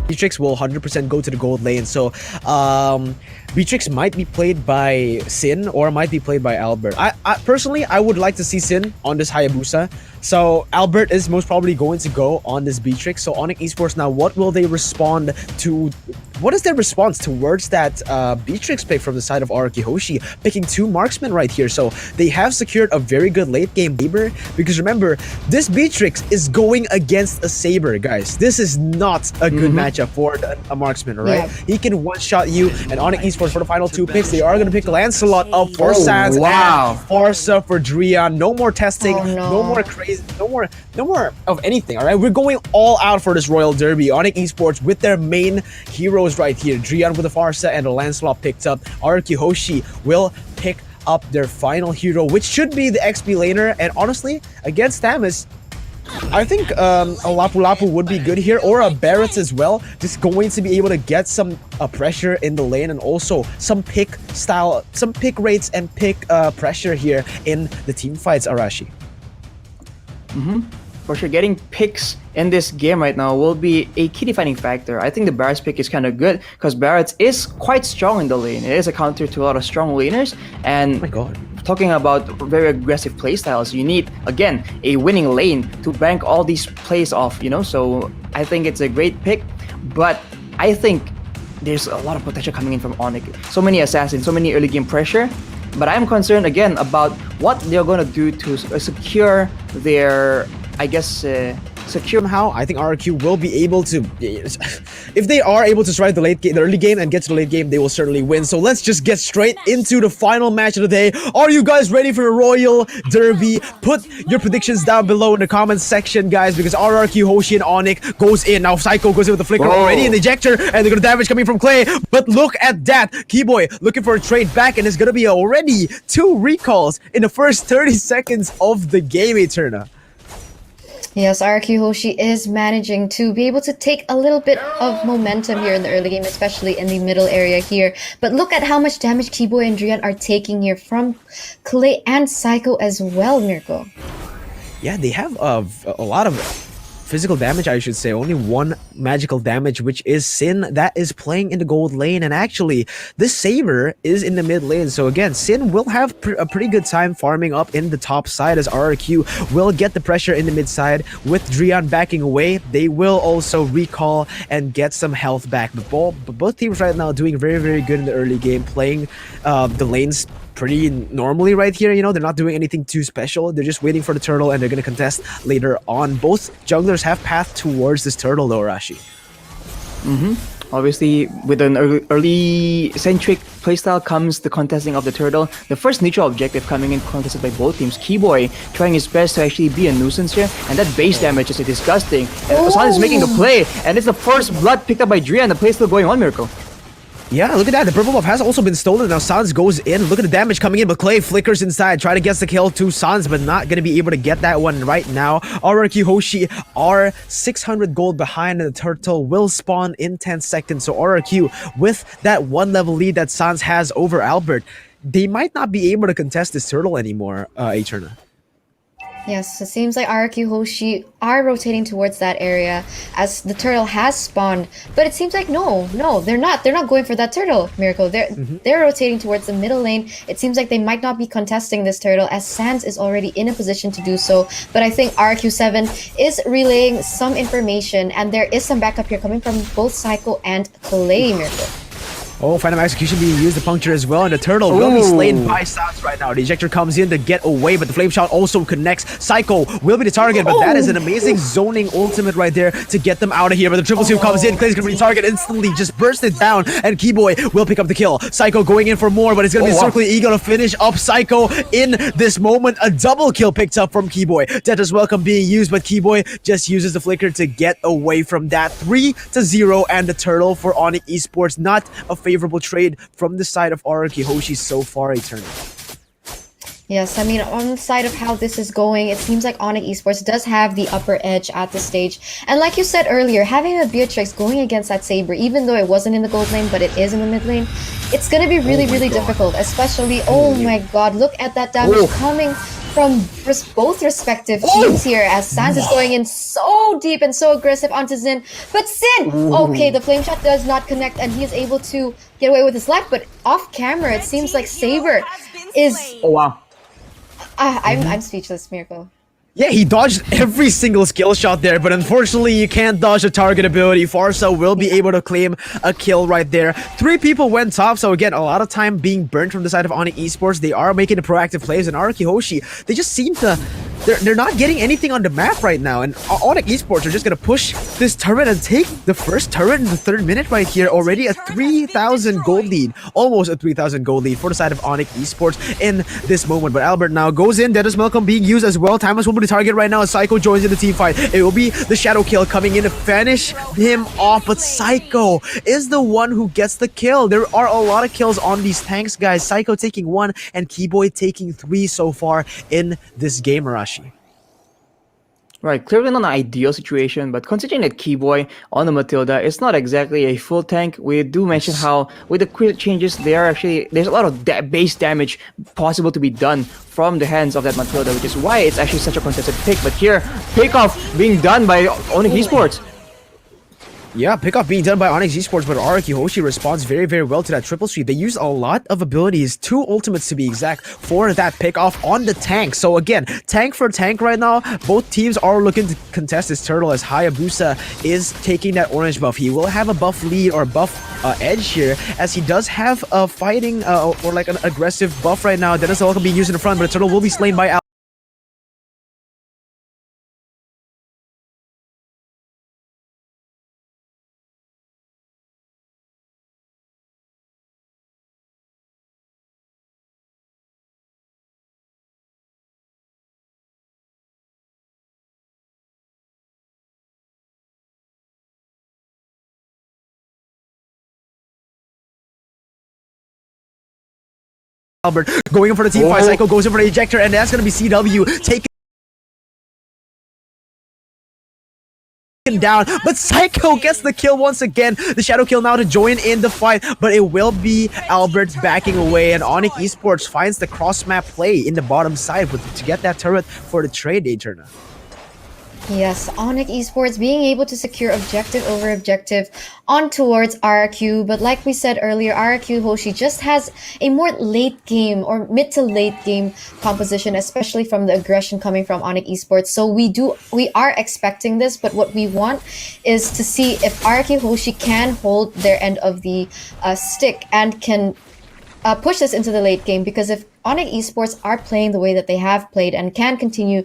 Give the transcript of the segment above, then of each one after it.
Beatrix will 100% go to the gold lane. So Beatrix might be played by Sin or might be played by Albert. I personally, I would like to see Sin on this Hayabusa. So Albert is most probably going to go on this Beatrix. So ONIC Esports now, what will they respond to? What is their response towards that Beatrix pick from the side of RRQ Hoshi, picking 2 marksmen right here? So they have secured a very good late game Saber, because remember, this Beatrix is going against a Saber, guys. This is not a good matchup for a marksman, right? Yeah. He can one-shot you, and ONIC Esports for the final 2 picks, they are going to pick Lancelot up for Sans and Farsa for Drian. No more testing, no more crazy, no more of anything, all right? We're going all out for this Royal Derby. ONIC Esports with their main heroes right here. Drian with the Farsa and the Lancelot picked up. RRQ Hoshi will pick up their final hero, which should be the XP laner. And honestly, against Tamis, I think a Lapu Lapu would be good here, or a Barretts as well. Just going to be able to get some pressure in the lane, and also some pick rates and pick pressure here in the team fights, Arashi. For sure, getting picks in this game right now will be a key defining factor. I think the Barretts pick is kind of good because Barretts is quite strong in the lane. It is a counter to a lot of strong laners, and oh my God, talking about very aggressive playstyles, you need, again, a winning lane to bank all these plays off, you know? So I think it's a great pick, but I think there's a lot of potential coming in from ONIC. So many assassins, so many early game pressure, but I'm concerned again about what they're going to do to secure their, I guess, secure somehow. I think RRQ will be able to, if they are able to survive the early game and get to the late game, they will certainly win. So let's just get straight into the final match of the day. Are you guys ready for a Royal Derby? Put your predictions down below in the comments section, guys, because RRQ, Hoshi, and ONIC goes in. Now Psycho goes in with the flicker already in the ejector, and they're gonna damage coming from Clay. But look at that, Keyboy looking for a trade back, and it's gonna be already 2 recalls in the first 30 seconds of the game, Eterna. Yes, RRQ Hoshi is managing to be able to take a little bit of momentum here in the early game, especially in the middle area here. But look at how much damage Keyboy and Drian are taking here from Clay and Psycho as well, Mirko. Yeah, they have a lot of physical damage, I should say. Only 1 magical damage, which is Sin, that is playing in the gold lane. And actually, this Saber is in the mid lane. So again, Sin will have a pretty good time farming up in the top side, as RRQ will get the pressure in the mid side. With Drian backing away, they will also recall and get some health back. But both teams right now doing very, very good in the early game, playing the lanes pretty normally right here. You know, they're not doing anything too special. They're just waiting for the turtle, and they're going to contest later on. Both junglers have path towards this turtle though, Rashi. Obviously, with an early centric playstyle comes the contesting of the turtle. The first neutral objective coming in contested by both teams. Keyboy trying his best to actually be a nuisance here, and that base damage is disgusting. And Osan is making the play, and it's the first blood picked up by Drian. The play still going on, Miracle. Yeah, look at that. The purple buff has also been stolen. Now Sans goes in. Look at the damage coming in, but Clay flickers inside. Try to get the kill to Sans, but not going to be able to get that one right now. RRQ Hoshi are 600 gold behind, and the turtle will spawn in 10 seconds. So RRQ, with that 1 level lead that Sans has over Albert, they might not be able to contest this turtle anymore, Eterna. Yes, it seems like RRQ Hoshi are rotating towards that area as the turtle has spawned. But it seems like no, they're not. They're not going for that turtle, Miracle. They're rotating towards the middle lane. It seems like they might not be contesting this turtle, as Sans is already in a position to do so. But I think RRQ7 is relaying some information, and there is some backup here coming from both Psycho and Clay, Miracle. Oh, Phantom Execution being used to puncture as well, and the turtle will be slain by Sans right now. The ejector comes in to get away, but the flame shot also connects. Psycho will be the target, but that is an amazing zoning ultimate right there to get them out of here. But the triple two comes in, Clay's gonna be the target instantly, just burst it down, and Keyboy will pick up the kill. Psycho going in for more, but it's gonna be Circling Eagle to finish up Psycho in this moment. A double kill picked up from Keyboy. Tetra's Welcome being used, but Keyboy just uses the flicker to get away from that. 3-0, and the turtle for ONIC Esports. Not a favorable trade from the side of RRQ Hoshi so far, Eternal. Yes, I mean, on the side of how this is going, it seems like ONIC Esports does have the upper edge at this stage. And like you said earlier, having a Beatrix going against that Saber, even though it wasn't in the gold lane, but it is in the mid lane, it's going to be really, really difficult. Especially, oh my god, look at that damage coming from both respective teams here, as Sans is going in so deep and so aggressive onto Zin. But Sin, okay, the flame shot does not connect, and he is able to get away with his life. But off camera, it seems like Saber is. Oh wow. I'm speechless, Miracle. Yeah, he dodged every single skill shot there, but unfortunately you can't dodge the target ability. Farsa will be able to claim a kill right there. 3 people went top, so again, a lot of time being burnt from the side of ONIC Esports. They are making the proactive plays, and RRQ Hoshi, they just seem to... They're not getting anything on the map right now, and ONIC Esports are just gonna push this turret and take the first turret in the 3rd minute right here. Already a 3,000 gold lead, almost a 3,000 gold lead for the side of ONIC Esports in this moment. But Albert now goes in, Dennis Malcolm being used as well. Timeless will be the target right now as Psycho joins in the team fight. It will be the shadow kill coming in to finish him off, but Psycho is the one who gets the kill. There are a lot of kills on these tanks, guys. Psycho taking 1 and Keyboy taking 3 so far in this game, Arashi. Right, clearly not an ideal situation, but considering that Keyboy on the Matilda is not exactly a full tank, we do mention how with the quick changes, there's a lot of base damage possible to be done from the hands of that Matilda, which is why it's actually such a contested pick. But here, pickoff being done by ONIC Esports. Yeah, pickoff being done by ONIC Esports, but RRQ Hoshi responds very, very well to that triple sweep. They use a lot of abilities, 2 ultimates to be exact, for that pickoff on the tank. So again, tank for tank right now, both teams are looking to contest this turtle as Hayabusa is taking that orange buff. He will have a buff lead or buff edge here, as he does have a fighting or like an aggressive buff right now. Dennis Malcolm being used in the front, but the turtle will be slain by Albert going in for the team fight. Psycho goes in for the ejector, and that's going to be CW taken down, but Psycho gets the kill once again. The shadow kill now to join in the fight, but it will be Albert backing away, and ONIC Esports finds the cross map play in the bottom side to get that turret for the trade, Eterna. Yes, ONIC Esports being able to secure objective over objective on towards RRQ, but like we said earlier, RRQ Hoshi just has a more late game or mid to late game composition, especially from the aggression coming from ONIC Esports. So we are expecting this, but what we want is to see if RRQ Hoshi can hold their end of the stick and can push this into the late game, because if ONIC Esports are playing the way that they have played and can continue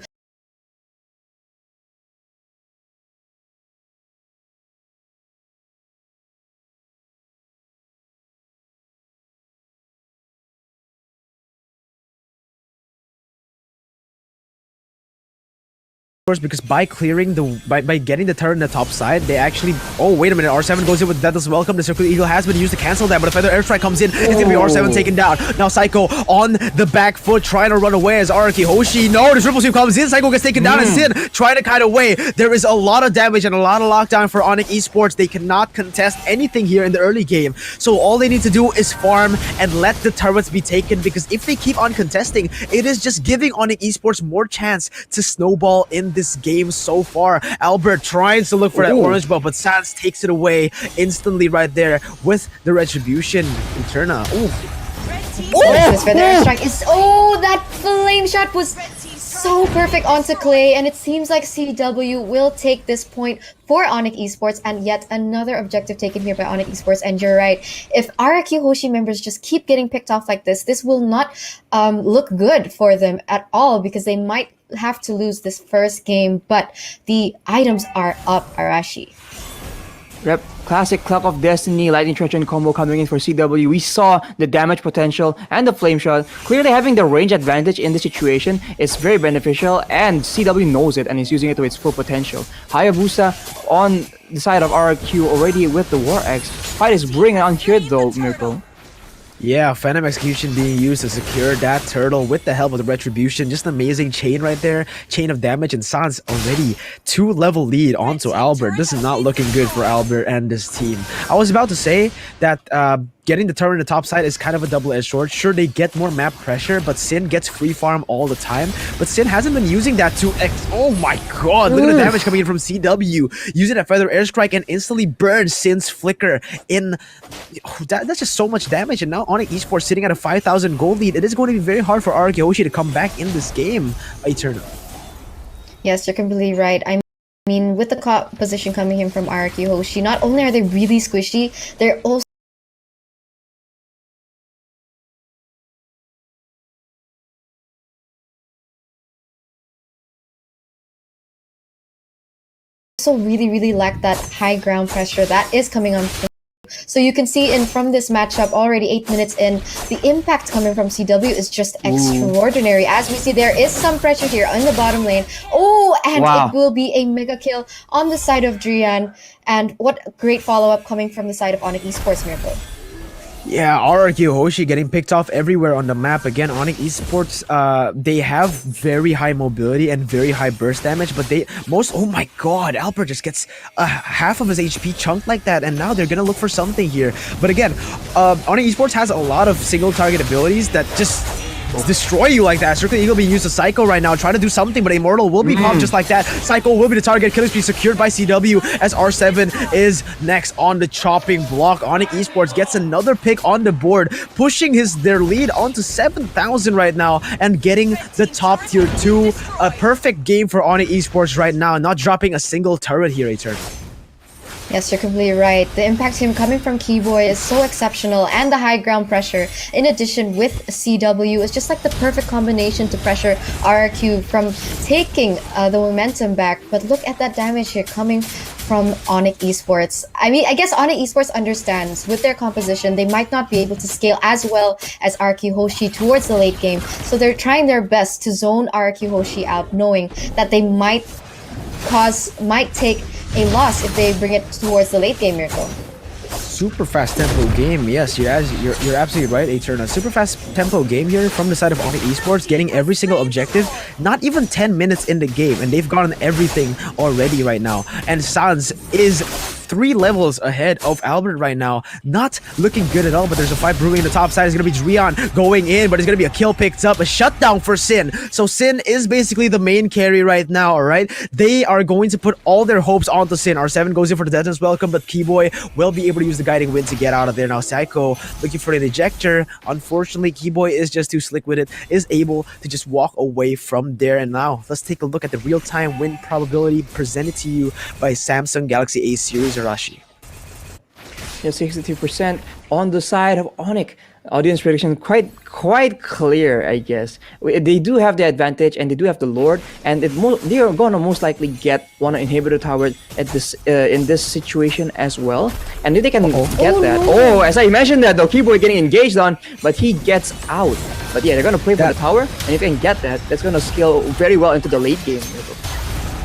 because by clearing by getting the turret in the top side, they actually... Oh, wait a minute. R7 goes in with Deathless Welcome. The Circular Eagle has been used to cancel that, but a Feather Airstrike comes in. It's going to be R7 taken down. Now Psycho on the back foot trying to run away as RRQ Hoshi. No, the triple sweep comes in. Psycho gets taken down, and Sin trying to kite away. There is a lot of damage and a lot of lockdown for ONIC Esports. They cannot contest anything here in the early game. So all they need to do is farm and let the turrets be taken, because if they keep on contesting, it is just giving ONIC Esports more chance to snowball in this game so far. Albert tries to look for that orange buff, but Sans takes it away instantly right there with the retribution. Eterna. that flame shot was so perfect onto Clay, and it seems like CW will take this point for ONIC Esports, and yet another objective taken here by ONIC Esports. And you're right, if RRQ Hoshi members just keep getting picked off like this will not look good for them at all, because they might have to lose this first game, but the items are up, Arashi. Rep, classic Clock of Destiny, Lightning Truncheon combo coming in for CW. We saw the damage potential and the flame shot. Clearly having the range advantage in this situation is very beneficial, and CW knows it and is using it to its full potential. Hayabusa on the side of RRQ already with the War Axe. Fight is bringing on here though, Miracle. Yeah, Phantom Execution being used to secure that turtle with the help of the Retribution. Just an amazing chain right there. Chain of damage, and Sans already 2-level lead onto Albert. This is not looking good for Albert and this team. I was about to say that getting the turret in the top side is kind of a double-edged sword. Sure, they get more map pressure, but Sin gets free farm all the time. But Sin hasn't been using that to oh my god, look at the damage coming in from CW. Using a feather airstrike and instantly burn Sin's flicker in. Oh, that's just so much damage. And now ONIC Esports sitting at a 5,000 gold lead. It is going to be very hard for RRQ Hoshi to come back in this game, Eternal. Yes, you're completely right. I mean, with the position coming in from RRQ Hoshi, not only are they really squishy, they're also really lack that high ground pressure that is coming on. So you can see from this matchup already 8 minutes in, the impact coming from CW is just extraordinary. As we see, there is some pressure here on the bottom lane. Oh, and it will be a mega kill on the side of Drian. And what a great follow-up coming from the side of ONIC Esports, Miracle. Yeah, RRQ Hoshi getting picked off everywhere on the map. Again, ONIC Esports, they have very high mobility and very high burst damage, but oh my god, Albert just gets half of his HP chunked like that, and now they're gonna look for something here. But again, ONIC Esports has a lot of single target abilities that just destroy you like that. Circle Eagle being used as Psycho right now, trying to do something, but Immortal will be popped just like that. Psycho will be the target. Killer Spree secured by CW as R7 is next on the chopping block. ONIC Esports gets another pick on the board, pushing their lead onto 7,000 right now and getting the top tier 2. A perfect game for ONIC Esports right now, not dropping a single turret here, Eternal. Yes, you're completely right. The impact team coming from Keyboy is so exceptional, and the high ground pressure, in addition with CW, is just like the perfect combination to pressure RRQ from taking the momentum back. But look at that damage here coming from ONIC Esports. I mean, I guess ONIC Esports understands with their composition, they might not be able to scale as well as RRQ Hoshi towards the late game. So they're trying their best to zone RRQ Hoshi out, knowing that they might take a loss if they bring it towards the late game, Miracle. Super fast tempo game. Yes, you're absolutely right, Eterna. Super fast tempo game here from the side of ONIC Esports, getting every single objective. Not even 10 minutes in the game, and they've gotten everything already right now. And Sans is 3 levels ahead of Albert right now. Not looking good at all, but there's a fight brewing in the top side. It's going to be Drian going in, but it's going to be a kill picked up, a shutdown for Sin. So Sin is basically the main carry right now, alright? They are going to put all their hopes onto Sin. R7 goes in for the Deadness Welcome, but Keyboy will be able to use the Guiding Wind to get out of there. Now Psycho looking for an ejector. Unfortunately, Keyboy is just too slick with it, is able to just walk away from there. And now, let's take a look at the real-time win probability presented to you by Samsung Galaxy A series. Rashi. Yeah, 62% on the side of ONIC. Audience prediction quite clear, I guess. They do have the advantage and they do have the Lord, and they are gonna most likely get one inhibitor tower at this in this situation as well. And if they can get that, as I mentioned that, though, Keyboy getting engaged on, but he gets out. But yeah, they're gonna play for the tower, and if they can get that, that's gonna scale very well into the late game.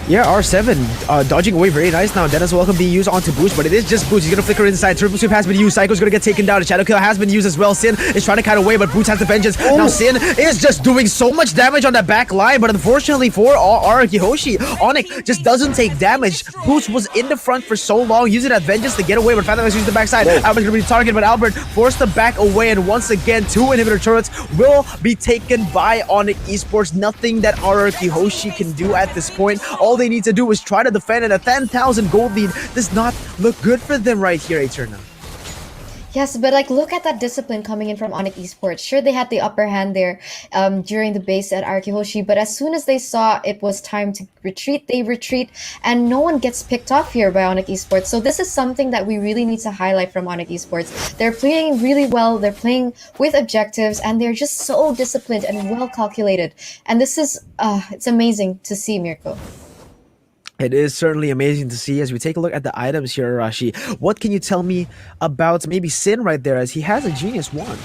Yeah, R7 dodging away very nice now. Deadness Welcome being used onto Boost, but it is just Boost. He's gonna flicker inside. Triple Sweep has been used. Psycho's gonna get taken down. The Shadow Kill has been used as well. Sin is trying to kite away, but Boost has the vengeance. Now Sin is just doing so much damage on that back line, but unfortunately for RRQ Hoshi, ONIC just doesn't take damage. Boost was in the front for so long, using that vengeance to get away, but Phantom has used the backside. Albert's gonna be the target, but Albert forced to back away, and once again, 2 inhibitor turrets will be taken by ONIC Esports. Nothing that RRQ Hoshi can do at this point. All they need to do is try to defend it. A 10,000 gold lead does not look good for them right here, Eterna. Yes, but like, look at that discipline coming in from ONIC Esports. Sure, they had the upper hand there during the base at RRQ Hoshi, but as soon as they saw it was time to retreat, they retreat, and no one gets picked off here by ONIC Esports. So this is something that we really need to highlight from ONIC Esports. They're playing really well, they're playing with objectives, and they're just so disciplined and well calculated. And this is, it's amazing to see, Mirko. It is certainly amazing to see as we take a look at the items here, Arashi. What can you tell me about maybe Sin right there, as he has a Genius 1?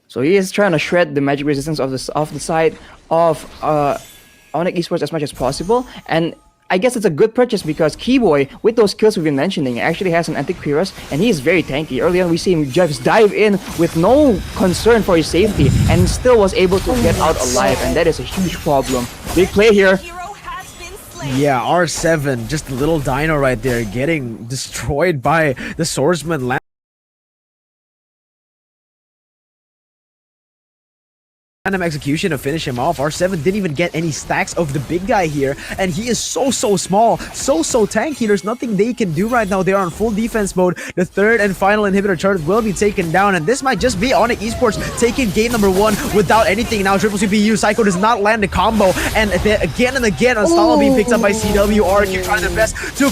So he is trying to shred the magic resistance of the side of ONIC Esports as much as possible, and I guess it's a good purchase because Keyboy, with those kills we've been mentioning, actually has an anti-Cuirass, and he is very tanky. Early on, we see him just dive in with no concern for his safety, and still was able to get out alive, and that is a huge problem. Big play here. Yeah, R7, just a little dino right there, getting destroyed by the swordsman. random execution to finish him off. R7 didn't even get any stacks of the big guy here, and he is so small, so tanky. There's nothing they can do right now. They are on full defense mode. The third and final inhibitor turret will be taken down, and this might just be ONIC Esports taking game number 1 without anything. Now triple CPU, Psycho does not land the combo, and again and again, Unstalla being picked up by CW. RRQ trying their best to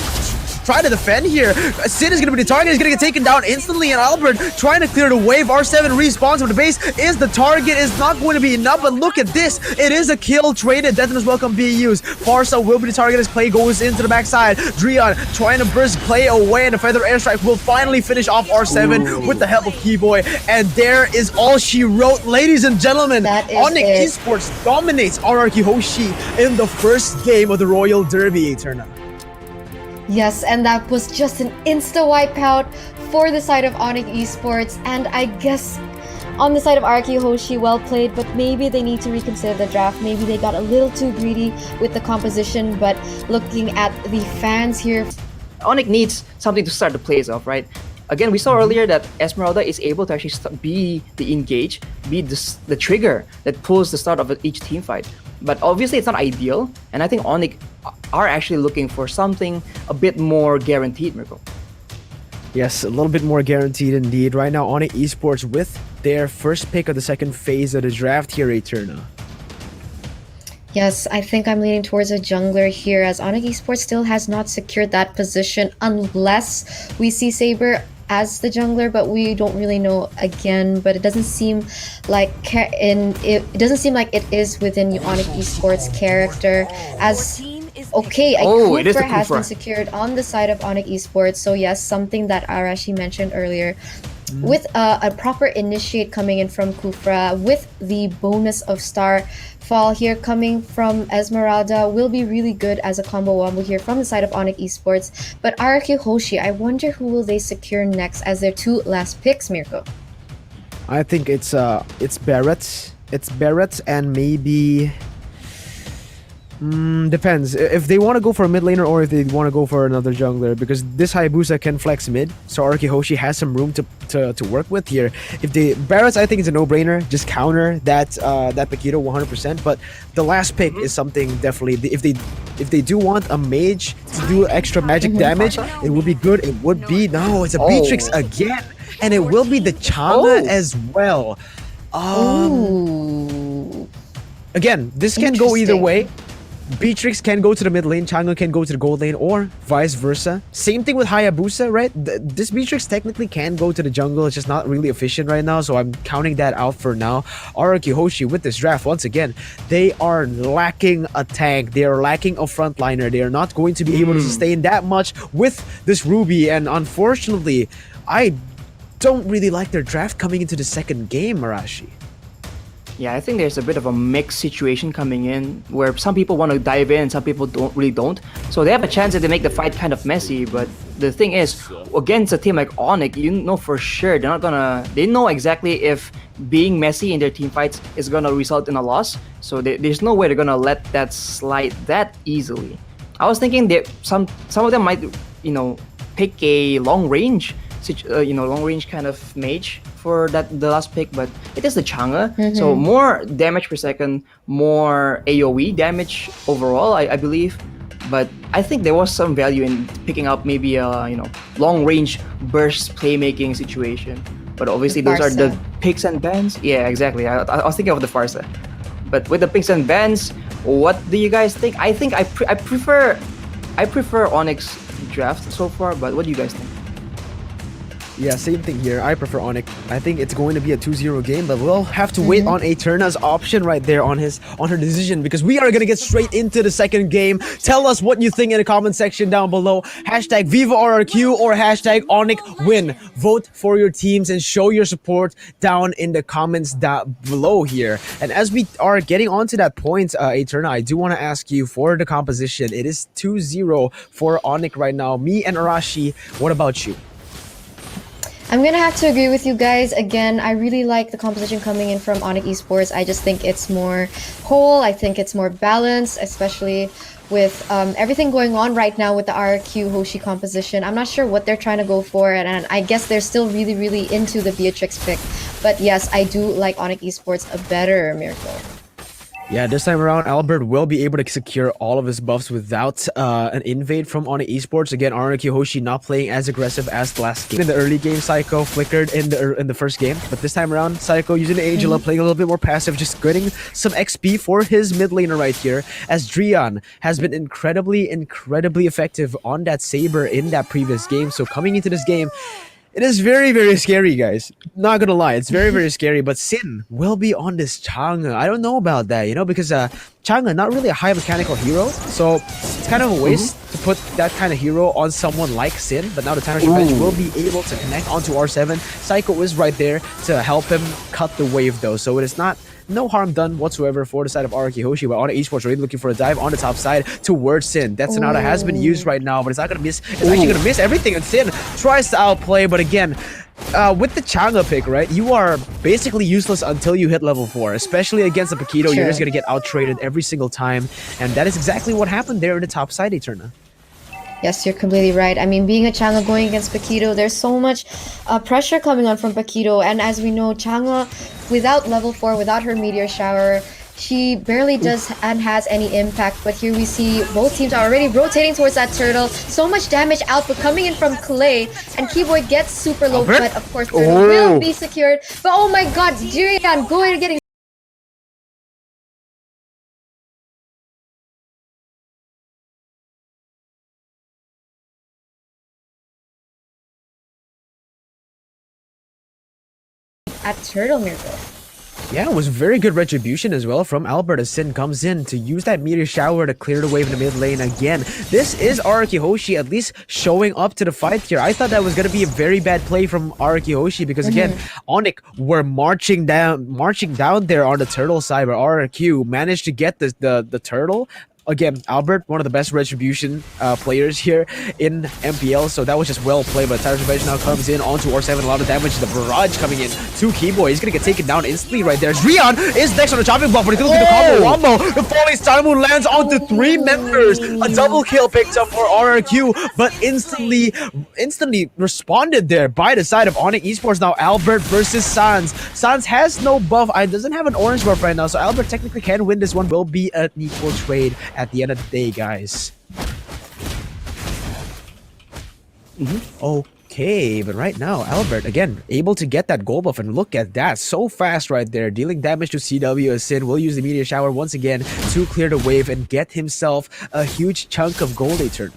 try to defend here. Sin is going to be the target. He's going to get taken down instantly, and Albert trying to clear the wave. R7 respawns from the base. Is the target is not going to be enough, but look at this. It is a kill traded. Death is welcome being used. Farsa will be the target as Clay goes into the backside. Drion trying to burst Clay away, and the Feather Airstrike will finally finish off R7 with the help of Keyboy. And there is all she wrote. Ladies and gentlemen, ONIC Esports dominates RRQ Hoshi in the first game of the Royal Derby, Eterna. Yes, and that was just an insta wipeout for the side of ONIC Esports, and I guess on the side of RRQ Hoshi, well played, but maybe they need to reconsider the draft. Maybe they got a little too greedy with the composition, but looking at the fans here, ONIC needs something to start the plays off, right? Again, we saw earlier that Esmeralda is able to actually be the engage, be the trigger that pulls the start of each team fight. But obviously, it's not ideal, and I think ONIC are actually looking for something a bit more guaranteed, Mirko. Yes, a little bit more guaranteed indeed. Right now, ONIC Esports with their first pick of the second phase of the draft here, Eterna. Yes, I think I'm leaning towards a jungler here, as ONIC Esports still has not secured that position unless we see Saber as the jungler, but we don't really know again. But it doesn't seem like it doesn't seem like it is within ONIC Esports character. As okay, a Cooper has been secured on the side of ONIC Esports. So yes, something that Arashi mentioned earlier. With a proper initiate coming in from Kufra, with the bonus of Starfall here coming from Esmeralda, will be really good as a combo wombo here from the side of ONIC Esports. But RRQ Hoshi, I wonder who will they secure next as their 2 last picks, Mirko? I think it's Barrett. It's Barrett and maybe... depends if they want to go for a mid laner or if they want to go for another jungler, because this Hayabusa can flex mid, so RRQ Hoshi has some room to work with here. If they Barrett's, I think it's a no-brainer, just counter that Paquito 100%. But the last pick is something definitely, if they do want a mage to do extra magic damage, it would be good. It would be it's a Beatrix again, and it will be the Changa as well. Again, this can go either way. Beatrix can go to the mid lane, Chang'e can go to the gold lane, or vice versa. Same thing with Hayabusa, right? This Beatrix technically can go to the jungle, it's just not really efficient right now, so I'm counting that out for now. RRQ Hoshi with this draft, once again, they are lacking a tank, they are lacking a frontliner, they are not going to be able to sustain that much with this Ruby, and unfortunately, I don't really like their draft coming into the second game, Marashi. Yeah, I think there's a bit of a mixed situation coming in where some people want to dive in and some people don't. So they have a chance that they make the fight kind of messy, but the thing is, against a team like ONIC, you know for sure they know exactly if being messy in their team fights is gonna result in a loss. So there's no way they're gonna let that slide that easily. I was thinking that some of them might, pick a long range kind of mage for the last pick, but it is the Chang'e. So more damage per second, more AoE damage overall, I believe. But I think there was some value in picking up maybe a long range burst playmaking situation. But obviously those are the picks and bans. Yeah, exactly. I was thinking of the Farsa. But with the picks and bans, what do you guys think? I think I prefer ONIC's draft so far. But what do you guys think? Yeah, same thing here. I prefer ONIC. I think it's going to be a 2-0 game, but we'll have to wait on Eterna's option right there on her decision, because we are going to get straight into the second game. Tell us what you think in the comment section down below. Hashtag Viva RRQ or hashtag ONIC win. Vote for your teams and show your support down in the comments down below here. And as we are getting onto that point, Eterna, I do want to ask you for the composition. It is 2-0 for ONIC right now. Me and Arashi, what about you? I'm gonna have to agree with you guys. Again, I really like the composition coming in from ONIC Esports. I just think it's more whole. I think it's more balanced, especially with everything going on right now with the RRQ Hoshi composition. I'm not sure what they're trying to go for, and I guess they're still really into the Beatrix pick. But yes, I do like ONIC Esports a better Miracle. Yeah, this time around, Albert will be able to secure all of his buffs without an invade from ONIC Esports. Again, RRQ Hoshi not playing as aggressive as the last game. In the early game, Psycho flickered in the first game, but this time around, Psycho using the Angela, playing a little bit more passive, just getting some XP for his mid laner right here, as Drian has been incredibly effective on that Saber in that previous game. So coming into this game, it is very scary, guys. Not gonna lie, it's very scary. But Sin will be on this Chang'e. I don't know about that, you know, because Chang'e not really a high mechanical hero, so it's kind of a waste to put that kind of hero on someone like Sin. But now the Tanner Revenge will be able to connect onto R7. Psycho is right there to help him cut the wave, though, so it is not. No harm done whatsoever for the side of RRQ Hoshi, but ONIC Esports really looking for a dive on the top side towards Sin. That Sonata has been used right now, but it's not gonna miss. It's actually gonna miss everything, and Sin tries to outplay, but again, with the Chang'e pick, right, you are basically useless until you hit level 4, especially against the Paquito. You're just gonna get out-traded every single time, and that is exactly what happened there in the top side, Eterna. Yes, you're completely right. I mean, being a Chang'e going against Paquito, there's so much pressure coming on from Paquito. And as we know, Chang'e, without level 4, without her Meteor Shower, she barely does and has any impact. But here we see both teams are already rotating towards that turtle. So much damage output coming in from Clay. And Keyboy gets super low, but of course, turtle will be secured. But oh my god, Jirian going and getting at Turtle Miracle. Yeah, it was very good retribution as well from Albert as Sin comes in to use that Meteor Shower to clear the wave in the mid lane again. This is RRQ Hoshi at least showing up to the fight here. I thought that was going to be a very bad play from RRQ Hoshi because again, ONIC were marching down there on the turtle side, but RRQ managed to get the turtle. Again, Albert, one of the best retribution players here in MPL, so that was just well played. But Tyler's Revenge now comes in onto R7, a lot of damage. The barrage coming in to Keyboy. He's gonna get taken down instantly right there. Rion is next on the chopping block, but he's gonna do the combo wombo. The falling Star Moon lands onto 3 members. A double kill picked up for RRQ, but instantly responded there by the side of ONIC Esports. Now Albert versus Sans. Sans has no buff. Doesn't have an orange buff right now, so Albert technically can win this one. Will be an equal trade at the end of the day, guys. Okay, but right now, Albert, again, able to get that gold buff, and look at that, so fast right there, dealing damage to CW as Sin will use the Meteor Shower once again to clear the wave and get himself a huge chunk of gold Eternal.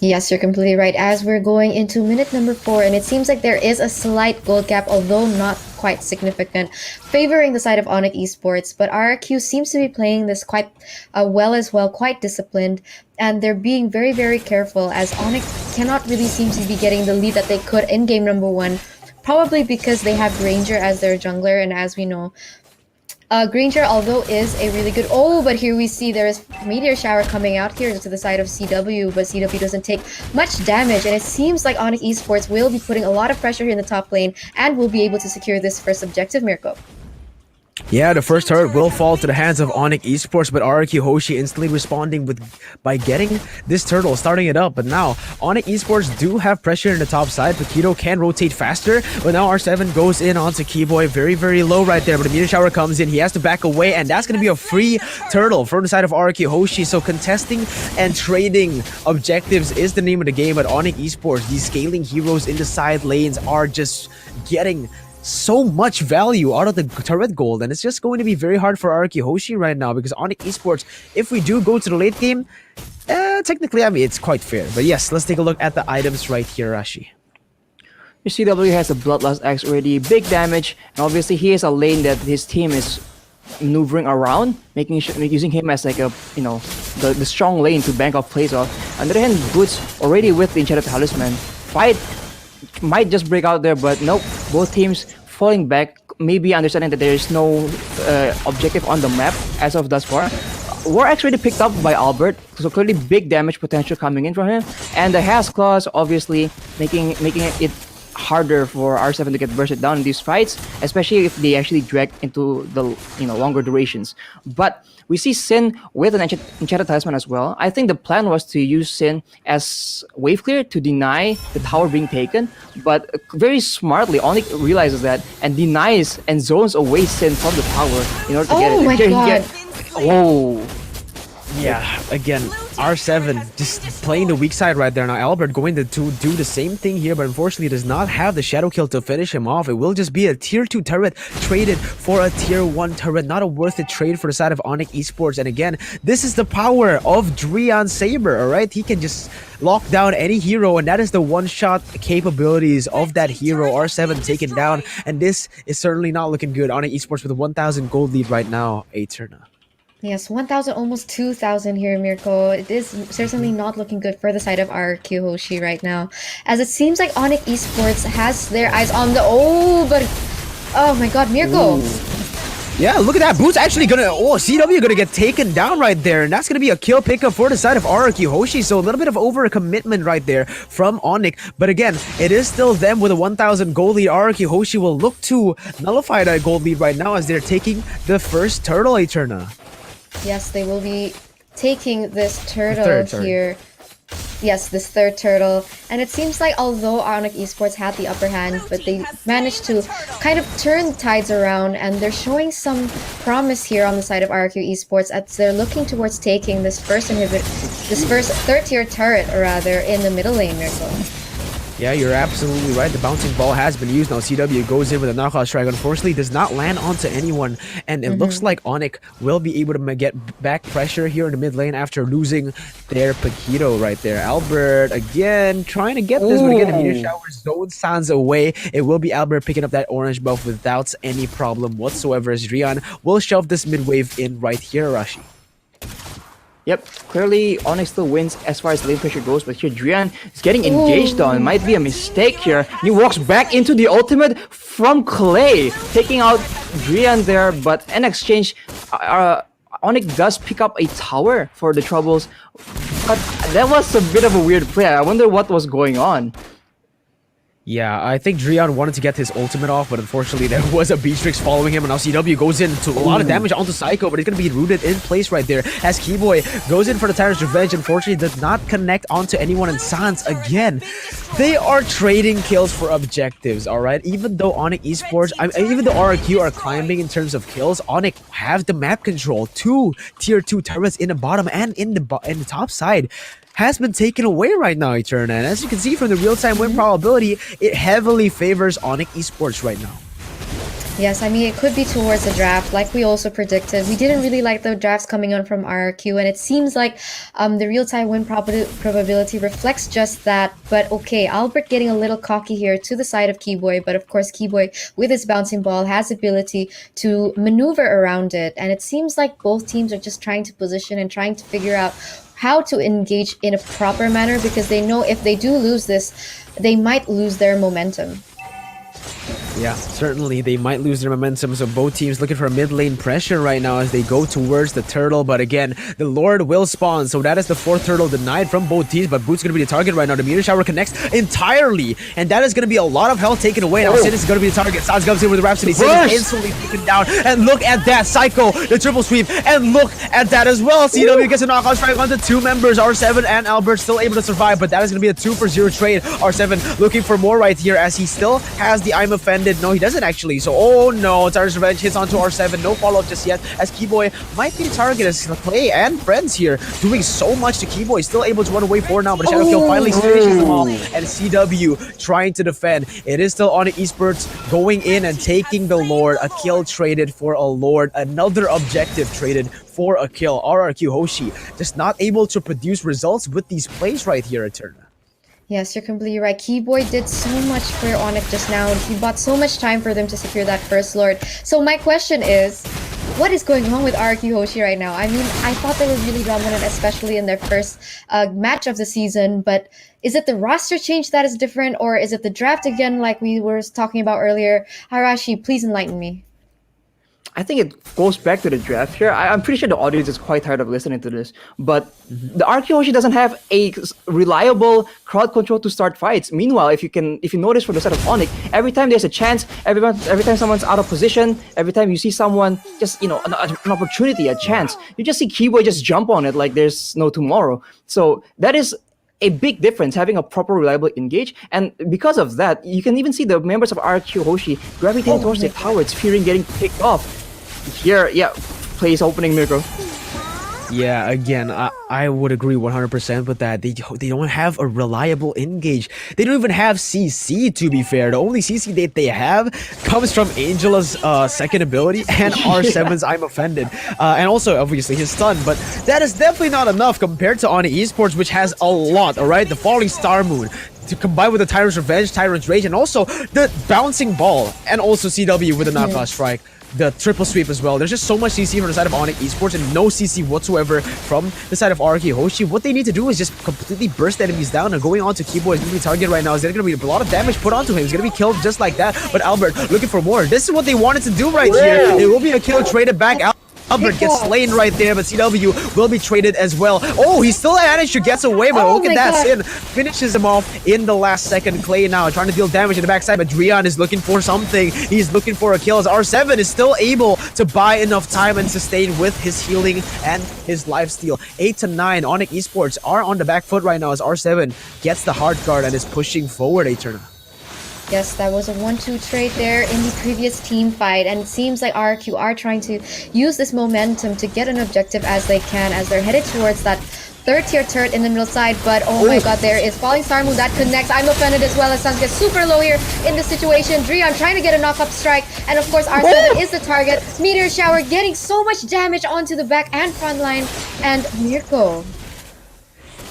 Yes, you're completely right. As we're going into minute number 4, and it seems like there is a slight gold gap, although not quite significant, favoring the side of ONIC Esports. But RRQ seems to be playing this quite well as well, quite disciplined, and they're being very careful as ONIC cannot really seem to be getting the lead that they could in game number 1, probably because they have Granger as their jungler, and as we know, Granger, although is a really good... Oh, but here we see there is Meteor Shower coming out here to the side of CW, but CW doesn't take much damage, and it seems like ONIC Esports will be putting a lot of pressure here in the top lane and will be able to secure this first objective, Mirko. Yeah, the first turret will fall to the hands of ONIC Esports, but RRQ Hoshi instantly responding by getting this turtle, starting it up. But now, ONIC Esports do have pressure in the top side. Paquito can rotate faster, but now R7 goes in onto Keyboy, very low right there. But the Meteor Shower comes in, he has to back away, and that's going to be a free turtle from the side of RRQ Hoshi. So contesting and trading objectives is the name of the game at ONIC Esports. These scaling heroes in the side lanes are just getting so much value out of the turret gold, and it's just going to be very hard for RRQ Hoshi right now because ONIC Esports, if we do go to the late game, technically, I mean, it's quite fair. But yes, let's take a look at the items right here, Rashi. Your CW has a Bloodlust Axe already, big damage, and obviously he is a lane that his team is maneuvering around, using him as like a, you know, the strong lane to bank off plays off. On the other hand, Boots already with the Enchanted Talisman. Fight might just break out there, but nope, both teams falling back, maybe understanding that there is no objective on the map as of thus far. War Axe already picked up by Albert, so clearly big damage potential coming in from him, and the Has Claws obviously making it harder for R7 to get bursted down in these fights, especially if they actually drag into the longer durations. But we see Sin with an enchanted talisman as well. I think the plan was to use Sin as wave clear to deny the tower being taken, but very smartly ONIC realizes that and denies and zones away Sin from the tower in order to get it. Oh my god. Oh. Yeah, again, R7 just playing the weak side right there. Now Albert going to do the same thing here, but unfortunately does not have the shadow kill to finish him off. It will just be a tier 2 turret traded for a tier 1 turret. Not a worth it trade for the side of ONIC Esports. And again, this is the power of Drian Saber, alright? He can just lock down any hero, and that is the one-shot capabilities of that hero. R7 taken down, and this is certainly not looking good. ONIC Esports with a 1,000 gold lead right now, Eterna. Yes, 1,000, almost 2,000 here, Mirko. It is certainly not looking good for the side of RRQ Hoshi right now, as it seems like ONIC Esports has their eyes on the... Oh my god, Mirko! Ooh. Yeah, look at that. Boots actually gonna... CW gonna get taken down right there. And that's gonna be a kill pickup for the side of RRQ Hoshi. So a little bit of over-commitment right there from ONIC. But again, it is still them with a 1,000 gold lead. RRQ Hoshi will look to nullify that gold lead right now as they're taking the first turtle, Eterna. Yes, they will be taking this turtle here. Yes, this third turtle. And it seems like although ONIC Esports had the upper hand, but they managed to kind of turn tides around, and they're showing some promise here on the side of RRQ Esports as they're looking towards taking this first third tier turret, rather, in the middle lane, Mirko. Yeah, you're absolutely right. The bouncing ball has been used. Now CW goes in with a knockout strike. Unfortunately, does not land onto anyone. And it looks like ONIC will be able to get back pressure here in the mid lane after losing their Paquito right there. Albert, again, trying to get this. But again, the meteor shower zone sounds away. It will be Albert picking up that orange buff without any problem whatsoever, as Drian will shove this mid wave in right here, Arashi. Yep, clearly ONIC still wins as far as lane pressure goes, but here Drian is getting engaged on. It might be a mistake here. He walks back into the ultimate from Clay, taking out Drian there, but in exchange, ONIC does pick up a tower for the troubles. But that was a bit of a weird play. I wonder what was going on. Yeah, I think Drian wanted to get his ultimate off, but unfortunately there was a Beatrix following him, and now CW goes into a lot of damage onto Psycho, but he's going to be rooted in place right there as Keyboy goes in for the Tyrant's Revenge. Unfortunately, does not connect onto anyone, and Sans, again, they are trading kills for objectives, alright? Even though ONIC Esports, even though RRQ are climbing in terms of kills, ONIC have the map control. 2 tier 2 turrets in the bottom and in the top side has been taken away right now, Eterna. And as you can see from the real-time win probability, it heavily favors ONIC Esports right now. Yes, I mean, it could be towards the draft, like we also predicted. We didn't really like the drafts coming on from RRQ, and it seems like the real-time win probability reflects just that. But okay, Albert getting a little cocky here to the side of Keyboy, but of course Keyboy, with his bouncing ball, has the ability to maneuver around it. And it seems like both teams are just trying to position and trying to figure out how to engage in a proper manner, because they know if they do lose this, they might lose their momentum. Yeah, certainly they might lose their momentum, so both teams looking for a mid lane pressure right now as they go towards the turtle. But again, the Lord will spawn, so that is the 4th turtle denied from both teams, but Boot's going to be the target right now. The meteor shower connects entirely, and that is going to be a lot of health taken away. Now Sin is going to be the target. Sans comes in with the Rhapsody. Sin is instantly taken down, and look at that, Psycho, the triple sweep, and look at that as well. CW gets a knockout strike onto 2 members. R7 and Albert still able to survive, but that is going to be a 2-for-0 trade. R7 looking for more right here as he still has the I'm Offended. No, he doesn't actually. So, oh no, Tyrant's Revenge hits onto R7. No follow-up just yet, as Keyboy might be the target as Clay and friends here doing so much to Keyboy. Still able to run away for now, but the Shadow Kill finally finishes them all. And CW trying to defend. It is still ONIC Esports going in and taking the Lord. A kill traded for a Lord. Another objective traded for a kill. RRQ Hoshi just not able to produce results with these plays right here, Eterna. Yes, you're completely right. Keyboy did so much for ONIC just now. He bought so much time for them to secure that first Lord. So my question is, what is going on with RRQ Hoshi right now? I mean, I thought they were really dominant, especially in their first match of the season, but is it the roster change that is different, or is it the draft again like we were talking about earlier? Harashi, please enlighten me. I think it goes back to the draft here. I'm pretty sure the audience is quite tired of listening to this, but the RRQ Hoshi doesn't have a reliable crowd control to start fights. Meanwhile, if you notice from the side of ONIC, every time there's a chance, every time someone's out of position, every time you see someone just an opportunity, a chance, you just see Keyboy just jump on it like there's no tomorrow. So that is a big difference, having a proper reliable engage, and because of that, you can even see the members of RRQ Hoshi gravitating towards the towers, fearing getting picked off. Here, yeah, plays opening Mirko. Yeah, again, I would agree 100% with that. They don't have a reliable engage. They don't even have CC, to be fair. The only CC that they have comes from Angela's second ability and R7's I'm Offended. And also, obviously, his stun. But that is definitely not enough compared to ONIC Esports, which has a lot, alright? The Falling Star Moon, to combine with the Tyrant's Revenge, Tyrant's Rage, and also the Bouncing Ball, and also CW with the Knockout Strike. The triple sweep as well. There's just so much CC from the side of ONIC Esports and no CC whatsoever from the side of RRQ Hoshi. What they need to do is just completely burst enemies down, and going on to Keyboy is going to be targeted right now. Is there going to be a lot of damage put onto him? He's going to be killed just like that. But Albert looking for more. This is what they wanted to do right here. It will be a kill traded back out. Albert gets slain right there, but CW will be traded as well. Oh, he still managed to get away, but look at that. Sin finishes him off in the last second. Clay now trying to deal damage in the backside, but Drian is looking for something. He's looking for a kill as R7 is still able to buy enough time and sustain with his healing and his lifesteal. 8 to 9, ONIC Esports are on the back foot right now as R7 gets the hard guard and is pushing forward, Eterna. Yes, that was a 1-2 trade there in the previous team fight, and it seems like RRQ are trying to use this momentum to get an objective as they can, as they're headed towards that third tier turret in the middle side. But oh my god, there is Falling Star Moon that connects. I'm Offended as well as Suns gets super low here in this situation. Drian trying to get a knock-up strike, and of course R7 is the target. Meteor Shower getting so much damage onto the back and front line, and Mirko.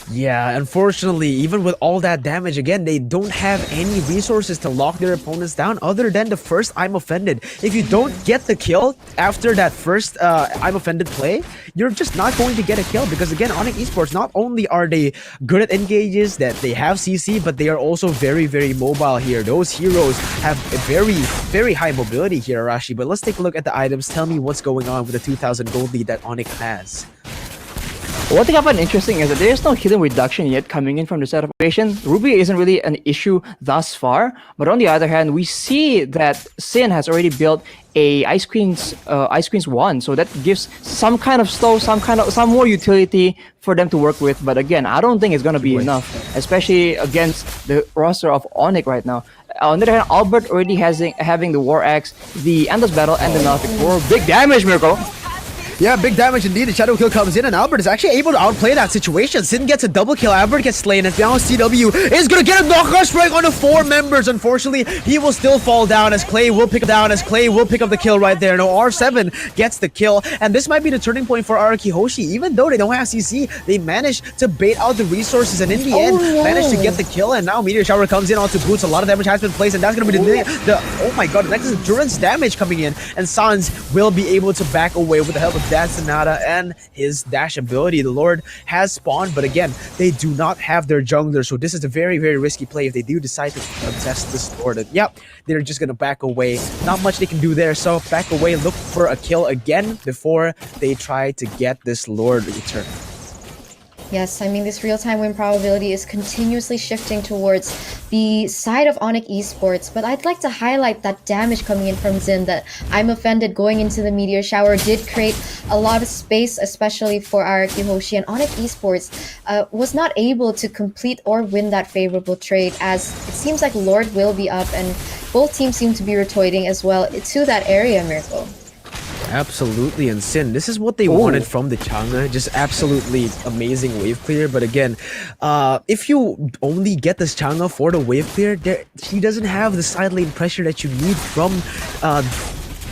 Yeah, unfortunately, even with all that damage, again, they don't have any resources to lock their opponents down other than the first I'm Offended. If you don't get the kill after that first I'm Offended play, you're just not going to get a kill, because again, ONIC Esports, not only are they good at engages, that they have CC, but they are also very, very mobile here. Those heroes have a very, very high mobility here, Arashi. But let's take a look at the items. Tell me what's going on with the 2,000 gold lead that ONIC has. One thing I find interesting is that there's no healing reduction yet coming in from the side of Operation. Ruby isn't really an issue thus far, but on the other hand, we see that Sin has already built a Ice Queen's 1, so that gives some kind of slow, some more utility for them to work with. But again, I don't think it's gonna be enough, especially against the roster of ONIC right now. On the other hand, Albert already having the War Axe, the Endless Battle, and the Melodic War. Big damage, Mirko! Yeah, big damage indeed. The Shadow Kill comes in, and Albert is actually able to outplay that situation. Sin gets a double kill, Albert gets slain, and now CW is gonna get a knockout strike on the 4 members. Unfortunately, he will still fall down as Clay will pick up the kill right there. No, R7 gets the kill, and this might be the turning point for RRQ Hoshi. Even though they don't have CC, they managed to bait out the resources, and in the end, managed to get the kill. And now Meteor Shower comes in onto Boots. A lot of damage has been placed, and that's gonna be the oh my god, the next is endurance damage coming in, and Sans will be able to back away with the help of that Sonata and his dash ability. The Lord has spawned, but again, they do not have their jungler, so this is a very, very risky play if they do decide to contest this Lord. And yep, they're just gonna back away. Not much they can do there, so back away, look for a kill again before they try to get this Lord return. Yes, I mean, this real-time win probability is continuously shifting towards the side of ONIC Esports, but I'd like to highlight that damage coming in from Zin, that I'm Offended going into the Meteor Shower did create a lot of space, especially for RRQ Hoshi, and ONIC Esports was not able to complete or win that favorable trade, as it seems like Lord will be up, and both teams seem to be rotating as well to that area, Mirko. Absolutely, and Sin, this is what they wanted from the Chang'e. Just absolutely amazing wave clear. But again, if you only get this Chang'e for the wave clear, he doesn't have the side lane pressure that you need from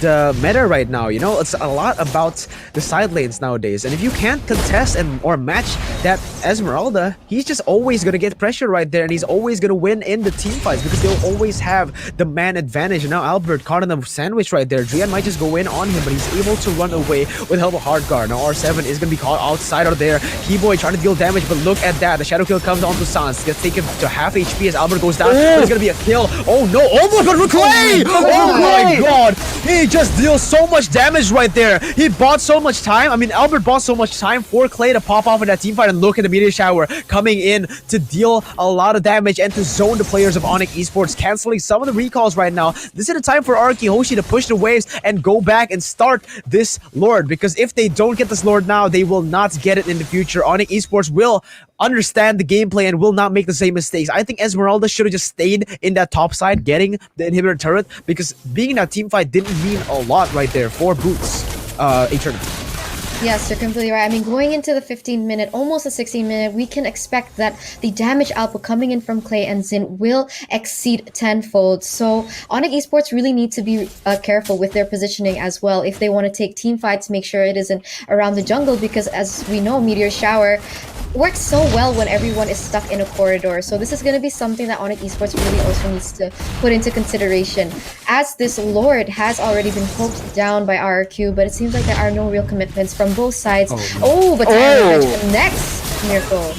the meta right now. You know, it's a lot about the side lanes nowadays, and if you can't contest or match that Esmeralda, he's just always gonna get pressure right there, and he's always gonna win in the team fights because they'll always have the man advantage. And now Albert caught in a sandwich right there. Drian might just go in on him, but he's able to run away with help of hard guard. Now R7 is gonna be caught outside of there. Keyboy trying to deal damage, but look at that. The shadow kill comes onto Sans. Gets taken to half HP as Albert goes down. But it's gonna be a kill. Oh no, almost but Clay! Oh my god! He just deals so much damage right there. He bought so much time. I mean, Albert bought so much time for Clay to pop off in that team fight, and look at the meteor shower coming in to deal a lot of damage and to zone the players of ONIC Esports, canceling some of the recalls right now. This is the time for RRQ Hoshi to push the waves and go back and start this Lord, because if they don't get this Lord now, they will not get it in the future. ONIC Esports will understand the gameplay and will not make the same mistakes. I think Esmeralda should have just stayed in that top side getting the inhibitor turret, because being in that team fight didn't mean a lot right there for Boots Eternity. Yes, you're completely right. I mean, going into the 15-minute, almost a 16-minute, we can expect that the damage output coming in from Clay and Xin will exceed tenfold. So ONIC Esports really need to be careful with their positioning as well if they want to take team fights, make sure it isn't around the jungle, because as we know, Meteor Shower works so well when everyone is stuck in a corridor. So this is going to be something that ONIC Esports really also needs to put into consideration, as this Lord has already been poked down by RRQ, but it seems like there are no real commitments from both sides. But Tyrant's Revenge connects, Miracle.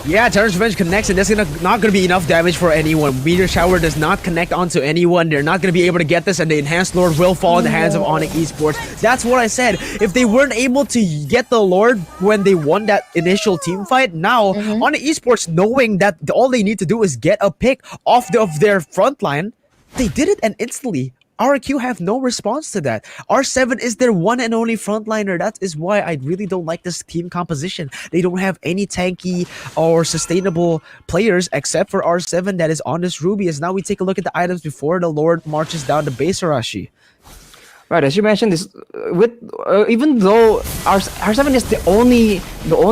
Yeah, Tyrant's Revenge connects, and there's not gonna be enough damage for anyone. Meteor Shower does not connect onto anyone. They're not gonna be able to get this, and the Enhanced Lord will fall in the hands of ONIC Esports. That's what I said. If they weren't able to get the Lord when they won that initial team fight, now ONIC Esports, knowing that all they need to do is get a pick off of their front line, they did it, and instantly RRQ have no response to that. R7 is their one and only frontliner. That is why I really don't like this team composition. They don't have any tanky or sustainable players except for R7 that is on this Ruby. As now we take a look at the items before the Lord marches down the base, Arashi. Right, as you mentioned, this with even though R7 is the only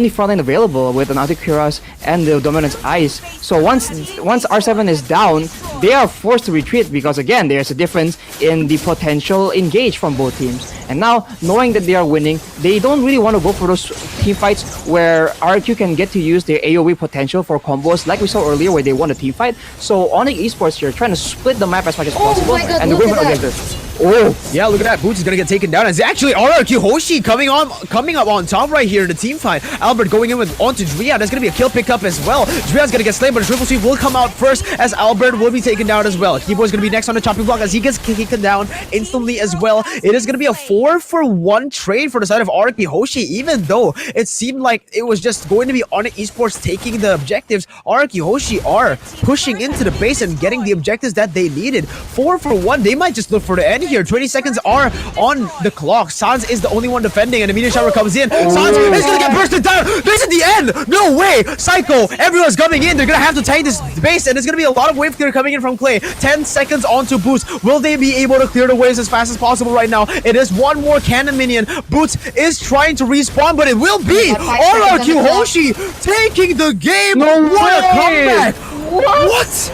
frontline available with an Cuirass and the Dominance Ice, so once R7 is down, they are forced to retreat, because again, there's a difference in the potential engage from both teams. And now, knowing that they are winning, they don't really want to go for those team fights where RQ can get to use their AoE potential for combos, like we saw earlier where they won a team fight. So ONIC Esports here trying to split the map as much as possible, and they're going for against this. Oh, yeah, look at that. Boots is gonna get taken down. It's actually RRQ Hoshi coming up on top right here in the team fight. Albert going in with onto Drea. There's gonna be a kill pickup as well. Drea's gonna get slain, but the triple sweep will come out first as Albert will be taken down as well. Keyboy's gonna be next on the chopping block as he gets taken down instantly as well. It is gonna be a 4-for-1 trade for the side of RRQ Hoshi, even though it seemed like it was just going to be ONIC Esports taking the objectives. RRQ Hoshi are pushing into the base and getting the objectives that they needed. 4-for-1. They might just look for the end here. 20 seconds are on the clock. Sans is the only one defending, and the meteor shower comes in. Sans is gonna get bursted down. This is the end. No way. Psycho. Everyone's coming in. They're gonna have to tank this base, and there's gonna be a lot of wave clear coming in from Clay. 10 seconds onto Boots. Will they be able to clear the waves as fast as possible right now? It is one more cannon minion. Boots is trying to respawn, but it will be RRQ Hoshi taking the game. What a comeback. What?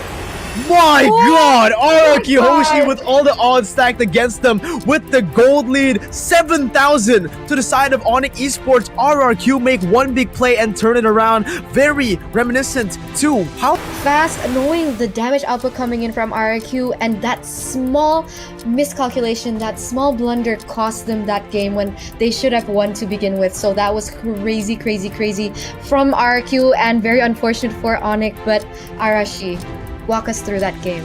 My god, RRQ Hoshi with all the odds stacked against them with the gold lead, 7,000 to the side of ONIC Esports. RRQ make one big play and turn it around. Very reminiscent to how fast, knowing the damage output coming in from RRQ, and that small miscalculation, that small blunder cost them that game when they should have won to begin with. So that was crazy from RRQ, and very unfortunate for ONIC. But Arashi, walk us through that game.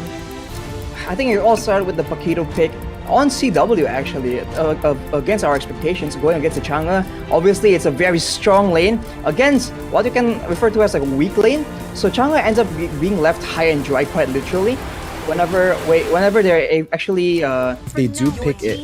I think it all started with the Paquito pick on CW, actually, against our expectations, going against the Chang'e. Obviously, it's a very strong lane against what you can refer to as like a weak lane. So Chang'e ends up being left high and dry, quite literally. Whenever they're actually they do pick it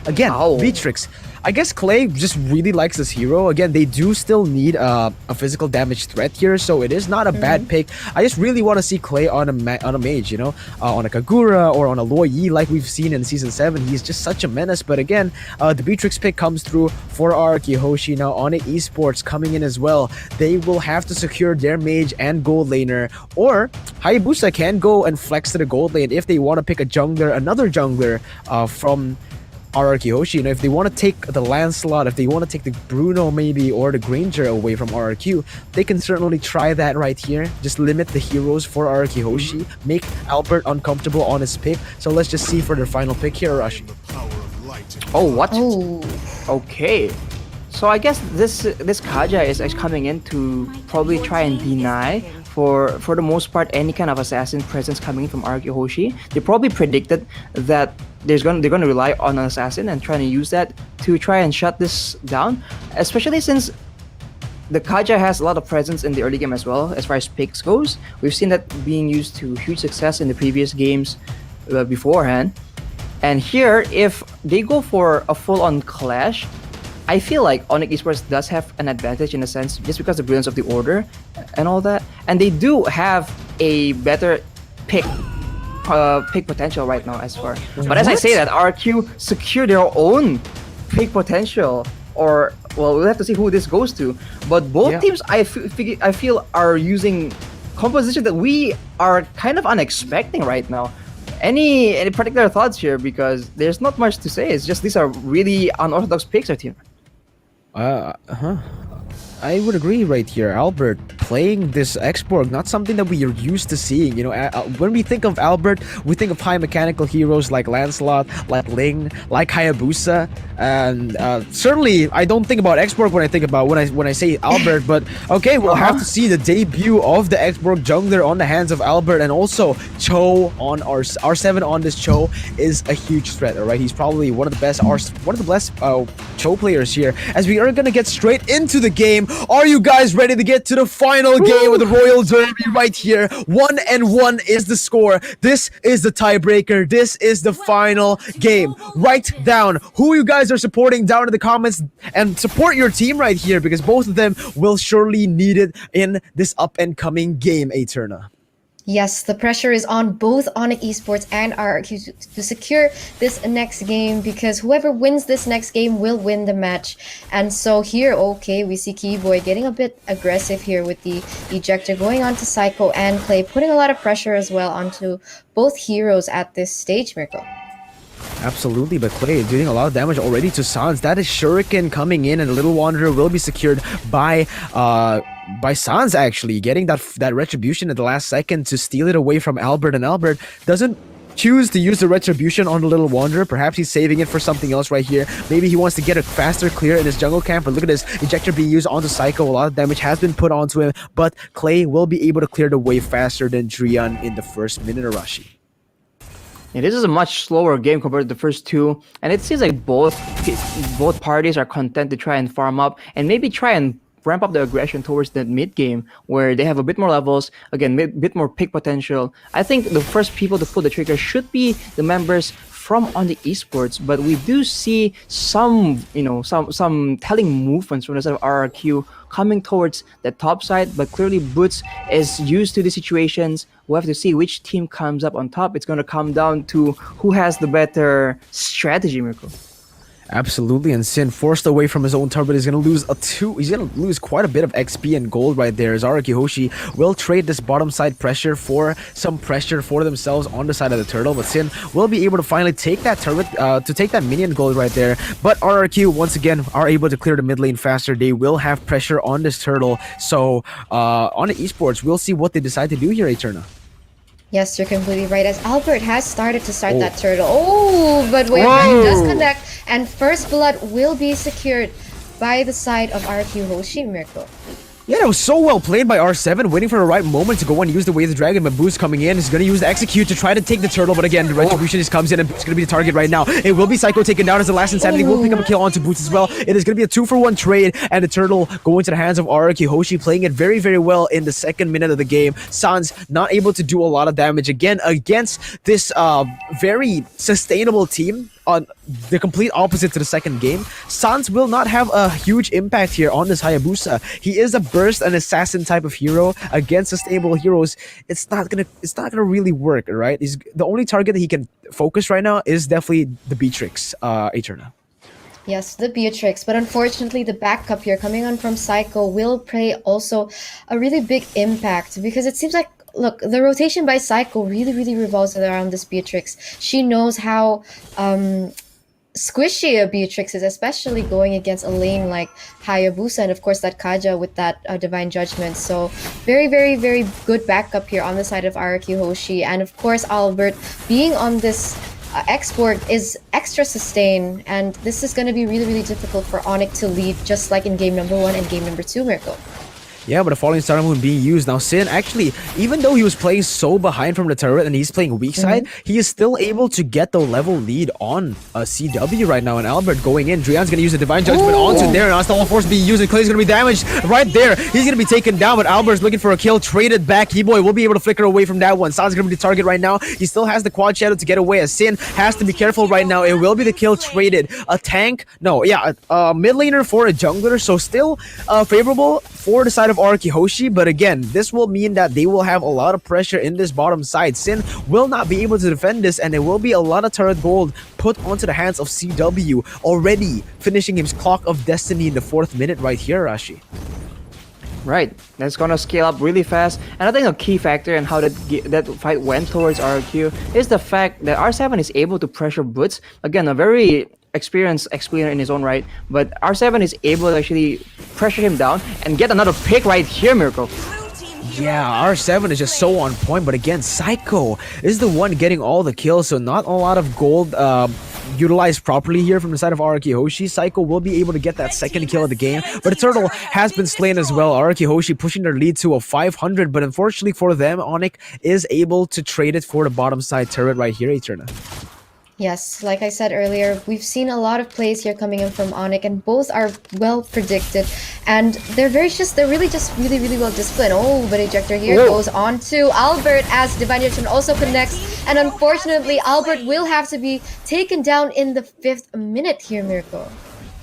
again. Beatrix. I guess Clay just really likes this hero. Again, they do still need a physical damage threat here, so it is not a bad pick. I just really want to see Clay on a mage, you know, on a Kagura or on a Luo Yi like we've seen in Season 7. He's just such a menace. But again, the Beatrix pick comes through for RRQ Hoshi. Now ONIC Esports coming in as well. They will have to secure their mage and gold laner, or Hayabusa can go and flex to the gold lane if they want to pick a jungler, another jungler from RRQ Hoshi. If they want to take the Lancelot, if they want to take the Bruno maybe or the Granger away from RRQ, they can certainly try that right here. Just limit the heroes for RRQ Hoshi, make Albert uncomfortable on his pick. So let's just see for their final pick here, Arashi. Oh, what? Oh, Okay. So I guess this Kaja is coming in to probably try and deny for the most part any kind of assassin presence coming in from RRQ Hoshi. They probably predicted that they're gonna rely on an assassin and trying to use that to try and shut this down. Especially since the Kaja has a lot of presence in the early game as well as far as picks goes. We've seen that being used to huge success in the previous games beforehand. And here, if they go for a full-on clash, I feel like ONIC Esports does have an advantage in a sense just because of the brilliance of the order and all that. And they do have a better pick potential right now as far. But as I say that, RQ secure their own pick potential, or well, we'll have to see who this goes to. But both teams, I feel, are using composition that we are kind of unexpecting right now. Any particular thoughts here? Because there's not much to say. It's just these are really unorthodox picks, our team. I would agree right here. Albert playing this Xborg, not something that we are used to seeing. When we think of Albert, we think of high mechanical heroes like Lancelot, like Ling, like Hayabusa, and certainly I don't think about Xborg when I think about when I say Albert. But okay, we'll have to see the debut of the Xborg jungler on the hands of Albert, and also Cho on R7 on this Cho is a huge threat. All right, he's probably one of the best Cho players here. As we are gonna get straight into the game. Are you guys ready to get to the final game of the Royal Derby right here? 1-1 is the score. This is the tiebreaker. This is the final game. Write down who you guys are supporting down in the comments and support your team right here because both of them will surely need it in this up-and-coming game, Aeterna. yes, the pressure is on both ONIC Esports and RRQ to secure this next game because whoever wins this next game will win the match. And so here, okay, we see Keyboy getting a bit aggressive here with the ejector, going on to Psycho and Clay, putting a lot of pressure as well onto both heroes at this stage, Mirko. Absolutely, but Clay doing a lot of damage already to Sans. That is Shuriken coming in, and the Little Wanderer will be secured by Sans actually getting that retribution at the last second to steal it away from Albert, and Albert doesn't choose to use the retribution on the Little Wanderer. Perhaps he's saving it for something else right here. Maybe he wants to get a faster clear in his jungle camp, but look at this ejector being used onto Psycho. A lot of damage has been put onto him, but Clay will be able to clear the way faster than Drian in the first minute of Arashi. Yeah, this is a much slower game compared to the first two, and it seems like both parties are content to try and farm up and maybe try and ramp up the aggression towards the mid game where they have a bit more levels, again, a bit more pick potential. I think the first people to pull the trigger should be the members from ONIC Esports, but we do see some telling movements from the side of RRQ coming towards the top side, but clearly Boots is used to the situations. We'll have to see which team comes up on top. It's going to come down to who has the better strategy, Mirko. Absolutely, and Sin forced away from his own turret is going to lose he's going to lose quite a bit of XP and gold right there as RRQ Hoshi will trade this bottom side pressure for some pressure for themselves on the side of the turtle, but Sin will be able to finally take that turret to take that minion gold right there. But RRQ once again are able to clear the mid lane faster. They will have pressure on this turtle, so on the esports we'll see what they decide to do here, Aeterna. Yes, you're completely right. As Albert has started to start that turtle. Oh, but wait, it does connect, and first blood will be secured by the side of RQ Hoshi, Mirko. Yeah, that was so well played by R7, waiting for the right moment to go and use the Wave of the Dragon, but Boost coming in is going to use the Execute to try to take the turtle, but again, the Retribution just comes in and Boost is going to be the target right now. It will be Psycho taken down as the last insanity. Will pick up a kill onto Boost as well. It is going to be a 2-for-1 trade, and the turtle going to the hands of RRQ Hoshi, playing it very, very well in the second minute of the game. Sans not able to do a lot of damage again against this very sustainable team. On the complete opposite to the second game, Sans will not have a huge impact here on this Hayabusa. He is a burst and assassin type of hero against sustainable heroes. It's not gonna really work, right? The only target that he can focus right now is definitely the Beatrix, Aeterna. Yes, the Beatrix, but unfortunately the backup here coming on from Psycho will play also a really big impact because it seems like, look, the rotation by Psycho really revolves around this Beatrix. She knows how squishy a Beatrix is, especially going against a lane like Hayabusa, and of course that Kaja with that Divine Judgment. So very, very, very good backup here on the side of RRQ Hoshi, and of course Albert being on this export is extra sustain, and this is going to be really, really difficult for ONIC to lead, just like in game number 1 and game number 2, Mirko. Yeah, but a falling star moon being used. Now, Sin, actually, even though he was playing so behind from the turret and he's playing weak side, he is still able to get the level lead on CW right now. And Albert going in. Drian's going to use the Divine Judgment onto there. And Hostile Force being used. And Clay's going to be damaged right there. He's going to be taken down, but Albert's looking for a kill. Traded back. Keyboy will be able to flicker away from that one. San's going to be the target right now. He still has the quad shadow to get away. As Sin has to be careful right now. It will be the kill traded. A tank. No, yeah, a mid laner for a jungler. So still favorable for the side of RRQ Hoshi, but again, this will mean that they will have a lot of pressure in this bottom side. Sin will not be able to defend this, and there will be a lot of turret gold put onto the hands of CW, already finishing his clock of destiny in the 4th minute right here, Rashi. Right, that's gonna scale up really fast, and I think a key factor in how that fight went towards RRQ is the fact that R7 is able to pressure Boots. Again, a very experienced explainer in his own right, but R7 is able to actually pressure him down and get another pick right here, Mirko. Yeah, R7 is just so on point, but again, Psycho is the one getting all the kills, so not a lot of gold utilized properly here from the side of RRQ Hoshi. Psycho will be able to get that second kill of the game, but the turtle has been slain as well. RRQ Hoshi pushing their lead to a 500, but unfortunately for them, ONIC is able to trade it for the bottom side turret right here, Eterna. Yes, like I said earlier, we've seen a lot of plays here coming in from ONIC, and both are well predicted, and they're really well disciplined. Oh, but ejector here goes on to Albert as Divine Judgment also connects, and unfortunately Albert will have to be taken down in the 5th minute here, Mirko.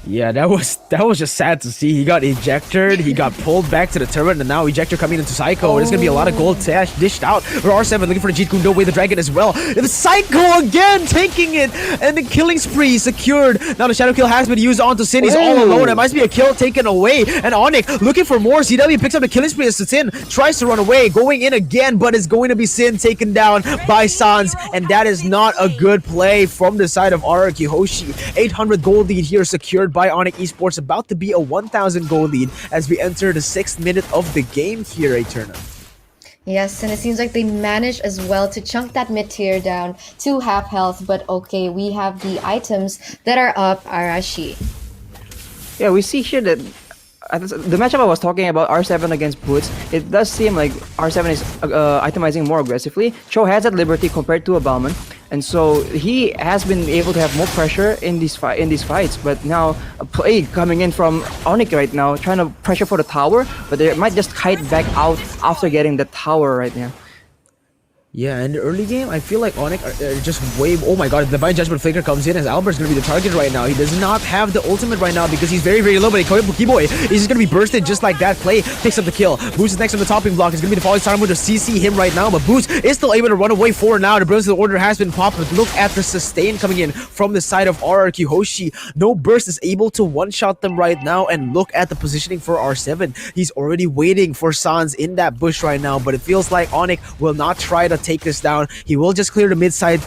Yeah, that was just sad to see. He got ejected, he got pulled back to the turret, and now ejector coming into Psycho. There's gonna be a lot of gold dished out for R7, looking for the Jeet Kune Do the Dragon as well. The Psycho again taking it, and the killing spree secured. Now the shadow kill has been used onto Sin. He's all alone. It might be a kill taken away, and ONIC looking for more. CW picks up the killing spree as Sin tries to run away, going in again, but it's going to be Sin taken down by Sans, and that is not a good play from the side of RRQ Hoshi. 800 gold lead here secured by ONIC Esports, about to be a 1,000 gold lead as we enter the 6th minute of the game here, Eterna. Yes, and it seems like they managed as well to chunk that mid tier down to half health, but okay, we have the items that are up, Arashi. Yeah, we see here that the matchup I was talking about, R7 against Boots, it does seem like R7 is itemizing more aggressively. Cho has that liberty compared to a Bauman, and so he has been able to have more pressure in these fights. But now a play coming in from ONIC right now, trying to pressure for the tower, but they might just kite back out after getting the tower right now. Yeah, in the early game, I feel like ONIC are just way... Oh my god, Divine Judgment Flicker comes in as Albert's going to be the target right now. He does not have the ultimate right now because he's very, very low, but Keyboy is just going to be bursted just like that. Clay picks up the kill. Boost is next on the topping block. It's going to be the Falling Star Moon to CC him right now, but Boost is still able to run away for now. The Brilliance of the Order has been popped, but look at the sustain coming in from the side of RRQ Hoshi. No burst is able to one-shot them right now, and look at the positioning for R7. He's already waiting for Sans in that bush right now, but it feels like ONIC will not try to take this down. He will just clear the mid-side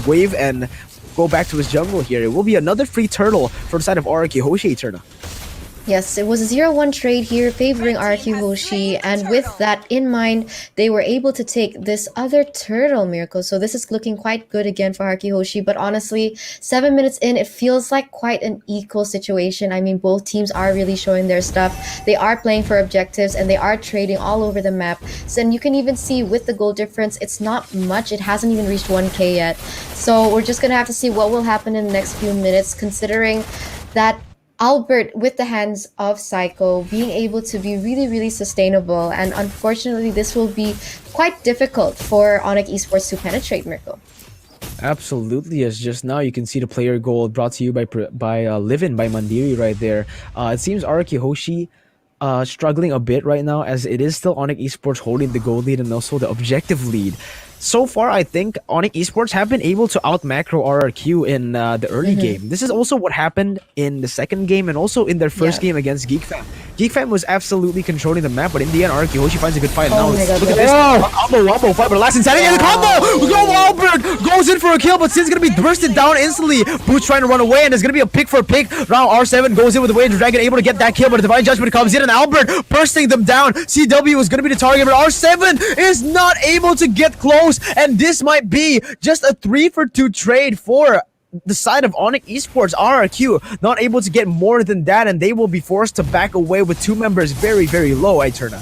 wave and go back to his jungle here. It will be another free turtle for the side of RRQ Hoshi, Eterna. Yes, it was a 0-1 trade here favoring RRQ Hoshi, and with that in mind, they were able to take this other turtle, Miracle. So this is looking quite good again for RRQ Hoshi, but honestly, 7 minutes in, it feels like quite an equal situation. I mean, both teams are really showing their stuff. They are playing for objectives, and they are trading all over the map. So, and you can even see with the goal difference, it's not much. It hasn't even reached 1k yet. So we're just going to have to see what will happen in the next few minutes, considering that Albert, with the hands of Psycho, being able to be really, really sustainable, and unfortunately this will be quite difficult for ONIC Esports to penetrate, Mirko. Absolutely, as just now you can see the player gold brought to you by Livin by Mandiri right there. It seems RRQ Hoshi struggling a bit right now, as it is still ONIC Esports holding the gold lead and also the objective lead. So far, I think ONIC Esports have been able to out-macro RRQ in the early game. This is also what happened in the second game and also in their first game against GeekFam. Geek Fam was absolutely controlling the map, but in the end, RRQ Hoshi finds a good fight. Oh Now, my God, look at look this. at Combo fight, but last insanity and the combo! Go Albert! Goes in for a kill, but Sin's gonna be bursted down instantly. Boots trying to run away, and there's gonna be a pick for a pick. Now R7 goes in with the Wage Dragon, able to get that kill, but the Divine Judgment comes in, and Albert bursting them down. CW is gonna be the target, but R7 is not able to get close, and this might be just a 3-for-2 trade for the side of ONIC Esports. RRQ not able to get more than that, and they will be forced to back away with 2 members very, very low, Eterna.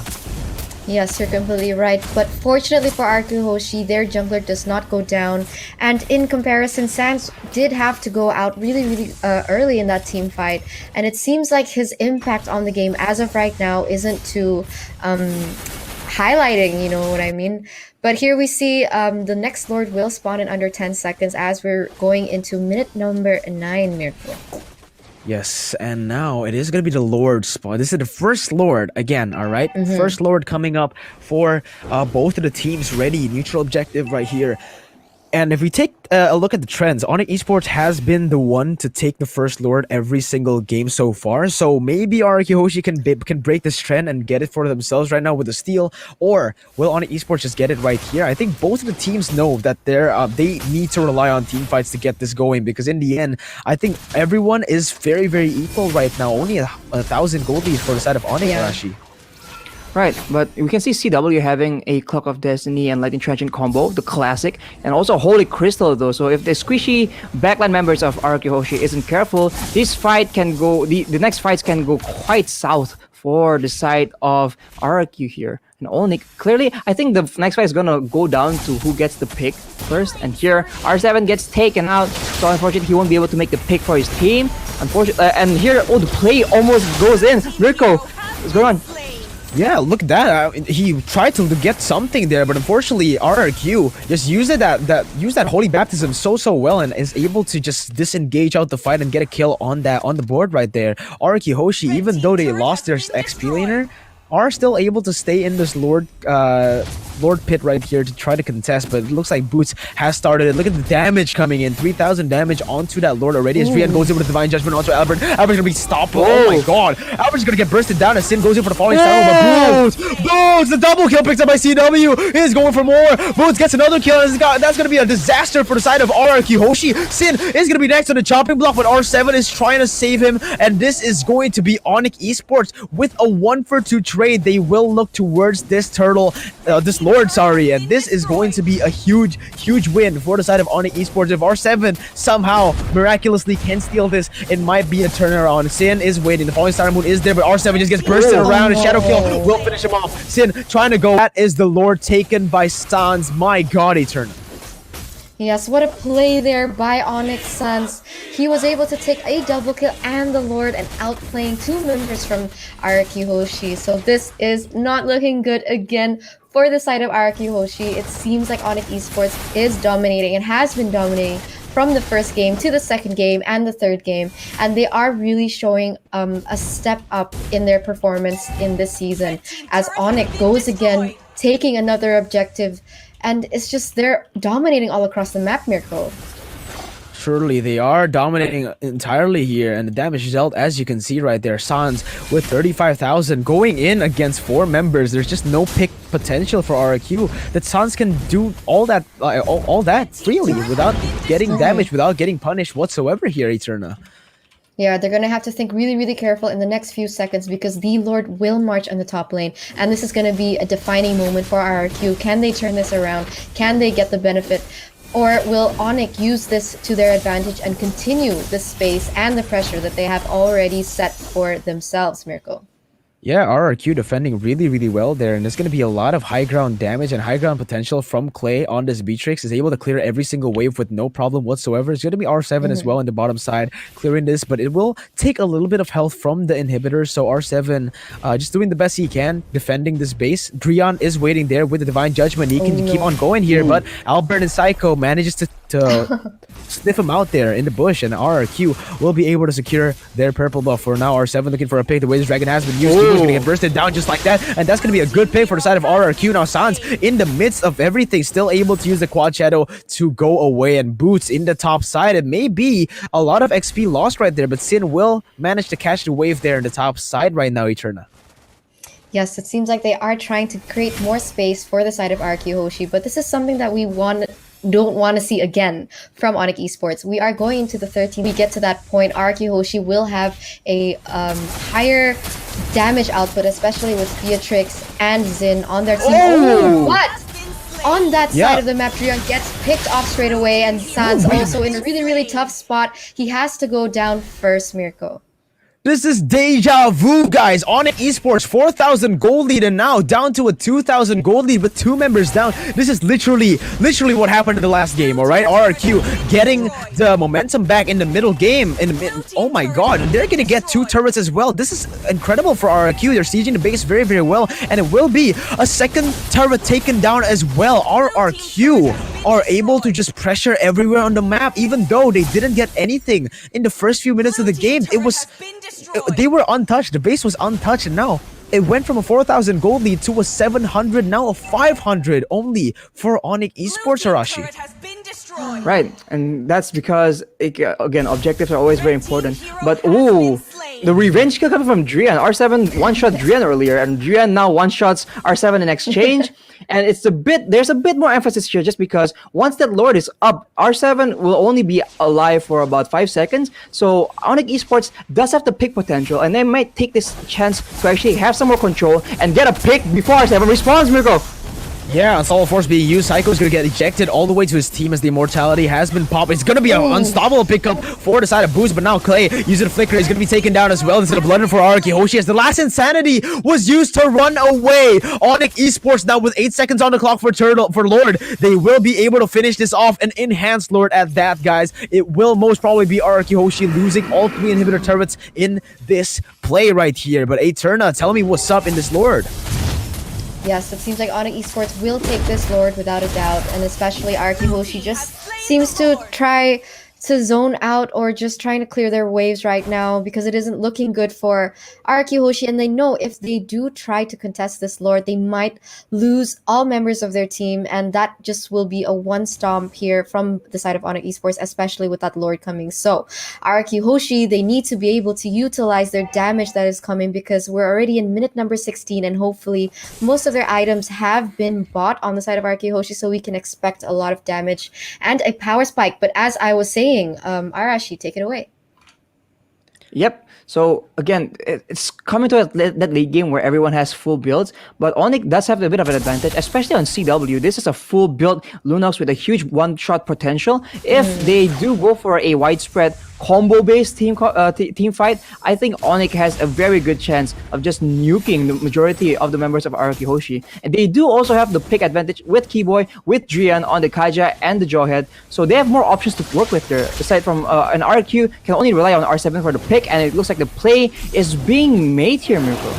Yes, you're completely right. But fortunately for RRQ Hoshi, their jungler does not go down. And in comparison, Sans did have to go out really early in that team fight. And it seems like his impact on the game as of right now isn't too highlighting, you know what I mean? But here we see the next Lord will spawn in under 10 seconds as we're going into minute number 9, Miracle. Yes, and now it is going to be the Lord spawn. This is the first Lord again, all right? First Lord coming up for both of the teams ready. Neutral objective right here. And if we take a look at the trends, ONIC Esports has been the one to take the first Lord every single game so far. So maybe RRQ Hoshi can break this trend and get it for themselves right now with the steal. Or will ONIC Esports just get it right here? I think both of the teams know that they need to rely on team fights to get this going. Because in the end, I think everyone is very, very equal right now. Only a 1,000 gold leads for the side of ONIC, Rashi. Right, but we can see CW having a Clock of Destiny and Lightning Transient combo, the classic, and also Holy Crystal though. So if the squishy backline members of RRQ Hoshi isn't careful, this fight can go, the next fights can go quite south for the side of RRQ here. And ONIC, clearly, I think the next fight is gonna go down to who gets the pick first. And here, R7 gets taken out, so unfortunately he won't be able to make the pick for his team. Unfortunately, and here, the play almost goes in. Mirko, what's going on? Yeah, look at that. He tried to get something there, but unfortunately RRQ just used that Holy Baptism so well and is able to just disengage out the fight and get a kill on the board right there. RRQ Hoshi, even though they lost their XP laner, are still able to stay in this Lord pit right here to try to contest, but it looks like Boots has started it. Look at the damage coming in. 3,000 damage onto that Lord already as Rian goes in with the Divine Judgment onto Albert. Albert's gonna be stopped. Oh my god. Albert's gonna get bursted down as Sin goes in for the falling star. But Boots! The double kill picked up by CW is going for more. Boots gets another kill. That's gonna be a disaster for the side of RRQ Hoshi. Sin is gonna be next on the chopping block, but R7 is trying to save him, and this is going to be ONIC Esports with a 1-for-2 trade. They will look towards this this Lord, sorry, and this is going to be a huge win for the side of ONIC Esports. If R7 somehow miraculously can steal this, it might be a turnaround. Sin is waiting. The falling star moon is there, but R7 just gets bursted around, and Shadow Kill will finish him off. Sin trying to go. That is the Lord taken by Sans. My god, Eternal. Yes, what a play there by ONIC Sans. He was able to take a double kill and the Lord and outplaying 2 members from RRQ Hoshi. So this is not looking good again for the side of RRQ Hoshi. It seems like ONIC Esports is dominating and has been dominating from the first game to the second game and the third game. And they are really showing a step up in their performance in this season as ONIC goes again, taking another objective. And it's just they're dominating all across the map, Mirko. Surely they are dominating entirely here, and the damage dealt, as you can see right there, Sans with 35,000 going in against 4 members. There's just no pick potential for RRQ that Sans can do all that freely without getting damaged, without getting punished whatsoever here, Eterna. Yeah, they're going to have to think really careful in the next few seconds because the Lord will march on the top lane. And this is going to be a defining moment for RRQ. Can they turn this around? Can they get the benefit? Or will ONIC use this to their advantage and continue the space and the pressure that they have already set for themselves, Mirko? Yeah, RRQ defending really well there, and there's going to be a lot of high ground damage and high ground potential from Clay on this Beatrix. Is able to clear every single wave with no problem whatsoever. It's going to be R7 as well on the bottom side clearing this, but it will take a little bit of health from the inhibitor. So R7 just doing the best he can defending this base. Drian is waiting there with the Divine Judgment. He can keep on going here, but Albert and Psycho manages to sniff him out there in the bush, and RRQ will be able to secure their purple buff. For now, R7 looking for a pick. The Wizard Dragon has been used. is going to get bursted down just like that, and that's going to be a good pick for the side of RRQ. Now Sans, in the midst of everything, still able to use the quad shadow to go away, and Boots in the top side. It may be a lot of XP lost right there, but Sin will manage to catch the wave there in the top side right now, Eterna. Yes, it seems like they are trying to create more space for the side of RRQ Hoshi, but this is something that we don't want to see again from ONIC Esports. We are going into the 13th. We get to that point, RRQ Hoshi will have a higher damage output, especially with Beatrix and Xin on their team. Oh, what? On that side of the map, Drian gets picked off straight away, and Sans also in a really, really tough spot. He has to go down first, Mirko. This is deja vu, guys. ONIC Esports 4,000 gold lead, and now down to a 2,000 gold lead with 2 members down. This is literally what happened in the last game, all right? RRQ getting the momentum back in the middle game. Oh my god, they're gonna get 2 turrets as well. This is incredible for RRQ. They're sieging the base very, very well, and it will be a second turret taken down as well. RRQ are able to just pressure everywhere on the map, even though they didn't get anything in the first few minutes of the game. They were untouched. The base was untouched, and now it went from a 4,000 gold lead to a 700, now a 500 only for ONIC Esports, Arashi. Right, and that's because, again, objectives are always very important. But, ooh, the revenge kill coming from Drian. R7 one-shot Drian earlier, and Drian now one-shots R7 in exchange. And there's a bit more emphasis here just because once that Lord is up, R7 will only be alive for about 5 seconds. So ONIC Esports does have the pick potential, and they might take this chance to actually have some more control and get a pick before R7 responds, Mirko. Yeah, Unstoppable Force being used. Psycho's gonna get ejected all the way to his team as the Immortality has been popped. It's gonna be an unstoppable pickup for the side of Boost, but now Clay using the Flicker is gonna be taken down as well instead of Blood for RRQ Hoshi as the last Insanity was used to run away. ONIC Esports now with 8 seconds on the clock for Lord. They will be able to finish this off, an enhanced Lord at that, guys. It will most probably be RRQ Hoshi losing all 3 inhibitor turrets in this play right here. But Eterna, tell me what's up in this Lord. Yes, it seems like ONIC Esports will take this Lord without a doubt, and especially RRQ Hoshi just seems to try to zone out or just trying to clear their waves right now because it isn't looking good for RRQ Hoshi, and they know if they do try to contest this Lord, they might lose all members of their team, and that just will be a one stomp here from the side of ONIC Esports, especially with that Lord coming. So RRQ Hoshi, they need to be able to utilize their damage that is coming because we're already in minute number 16, and hopefully most of their items have been bought on the side of RRQ Hoshi, so we can expect a lot of damage and a power spike. But as I was saying, Arashi, take it away. Yep. So again, it's coming to that late game where everyone has full builds, but ONIC does have a bit of an advantage, especially on CW. This is a full build Lunox with a huge one-shot potential. If they do go for a widespread combo-based team fight, I think ONIC has a very good chance of just nuking the majority of the members of RRQ Hoshi. And they do also have the pick advantage with Keyboy, with Drian on the Kaja and the Jawhead, so they have more options to work with there. Aside from an RRQ can only rely on R7 for the pick, and it looks like the play is being made here, Mirko.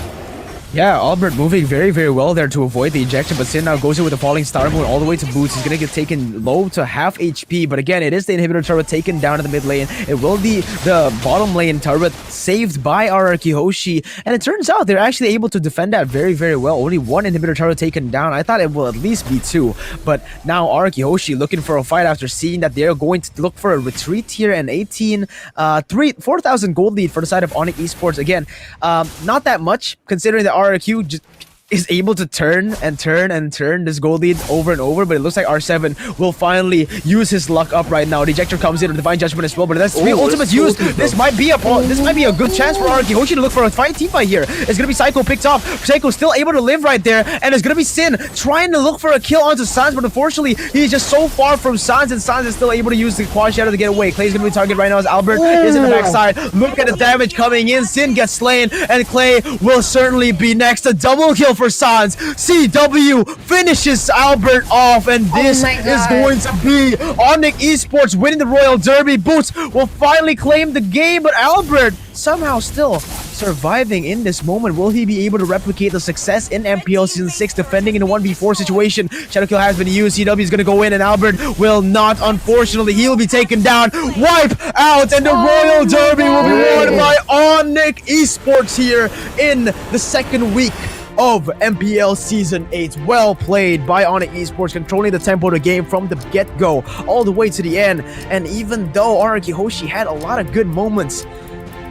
Yeah, Albert moving very, very well there to avoid the ejection, but Sin now goes in with a falling star moon all the way to Boots. He's gonna get taken low to half HP, but again, it is the inhibitor turret taken down in the mid lane. It will be the bottom lane turret saved by RRQ Hoshi, and it turns out they're actually able to defend that very, very well. Only 1 inhibitor turret taken down. I thought it will at least be 2, but now RRQ Hoshi looking for a fight after seeing that they're going to look for a retreat here, and 4,000 gold lead for the side of ONIC Esports. Again, not that much considering the RRQ just is able to turn this gold lead over and over, but it looks like R7 will finally use his luck up right now. The ejector comes in with Divine Judgment as well, but that's 3 ultimates used. This might be a good chance for RRQ Hoshi to look for a team fight here. It's gonna be Psycho picked off. Psycho still able to live right there, and it's gonna be Sin trying to look for a kill onto Sans, but unfortunately he's just so far from Sans, and Sans is still able to use the quad shadow to get away. Clay's gonna be target right now as Albert is in the backside. Look at the damage coming in. Sin gets slain, and Clay will certainly be next. A double kill for Sans. CW finishes Albert off, and this is going to be ONIC Esports winning the Royal Derby. Boots will finally claim the game, but Albert somehow still surviving in this moment. Will he be able to replicate the success in MPL Season 6, defending in a 1v4 situation? Shadow Kill has been used. CW is going to go in, and Albert will not. Unfortunately, he will be taken down. Wipe out, and the Royal Derby will be won by ONIC Esports here in the second week of MPL Season 8. Well played by ONIC Esports, controlling the tempo of the game from the get-go all the way to the end. And even though RRQ Hoshi had a lot of good moments,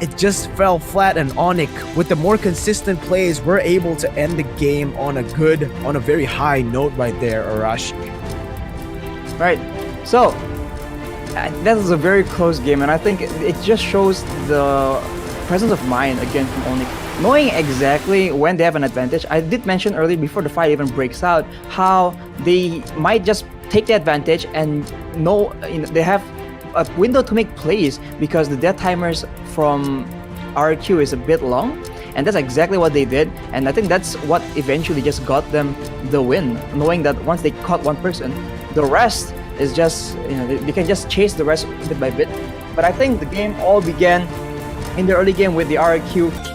it just fell flat, and ONIC, with the more consistent plays, were able to end the game on a very high note right there, Arash. Right. So that was a very close game, and I think it just shows the presence of mind again from ONIC, knowing exactly when they have an advantage. I did mention earlier, before the fight even breaks out, how they might just take the advantage and know, they have a window to make plays because the death timers from RRQ is a bit long, and that's exactly what they did. And I think that's what eventually just got them the win, knowing that once they caught one person, the rest is just, they can just chase the rest bit by bit. But I think the game all began in the early game with the RRQ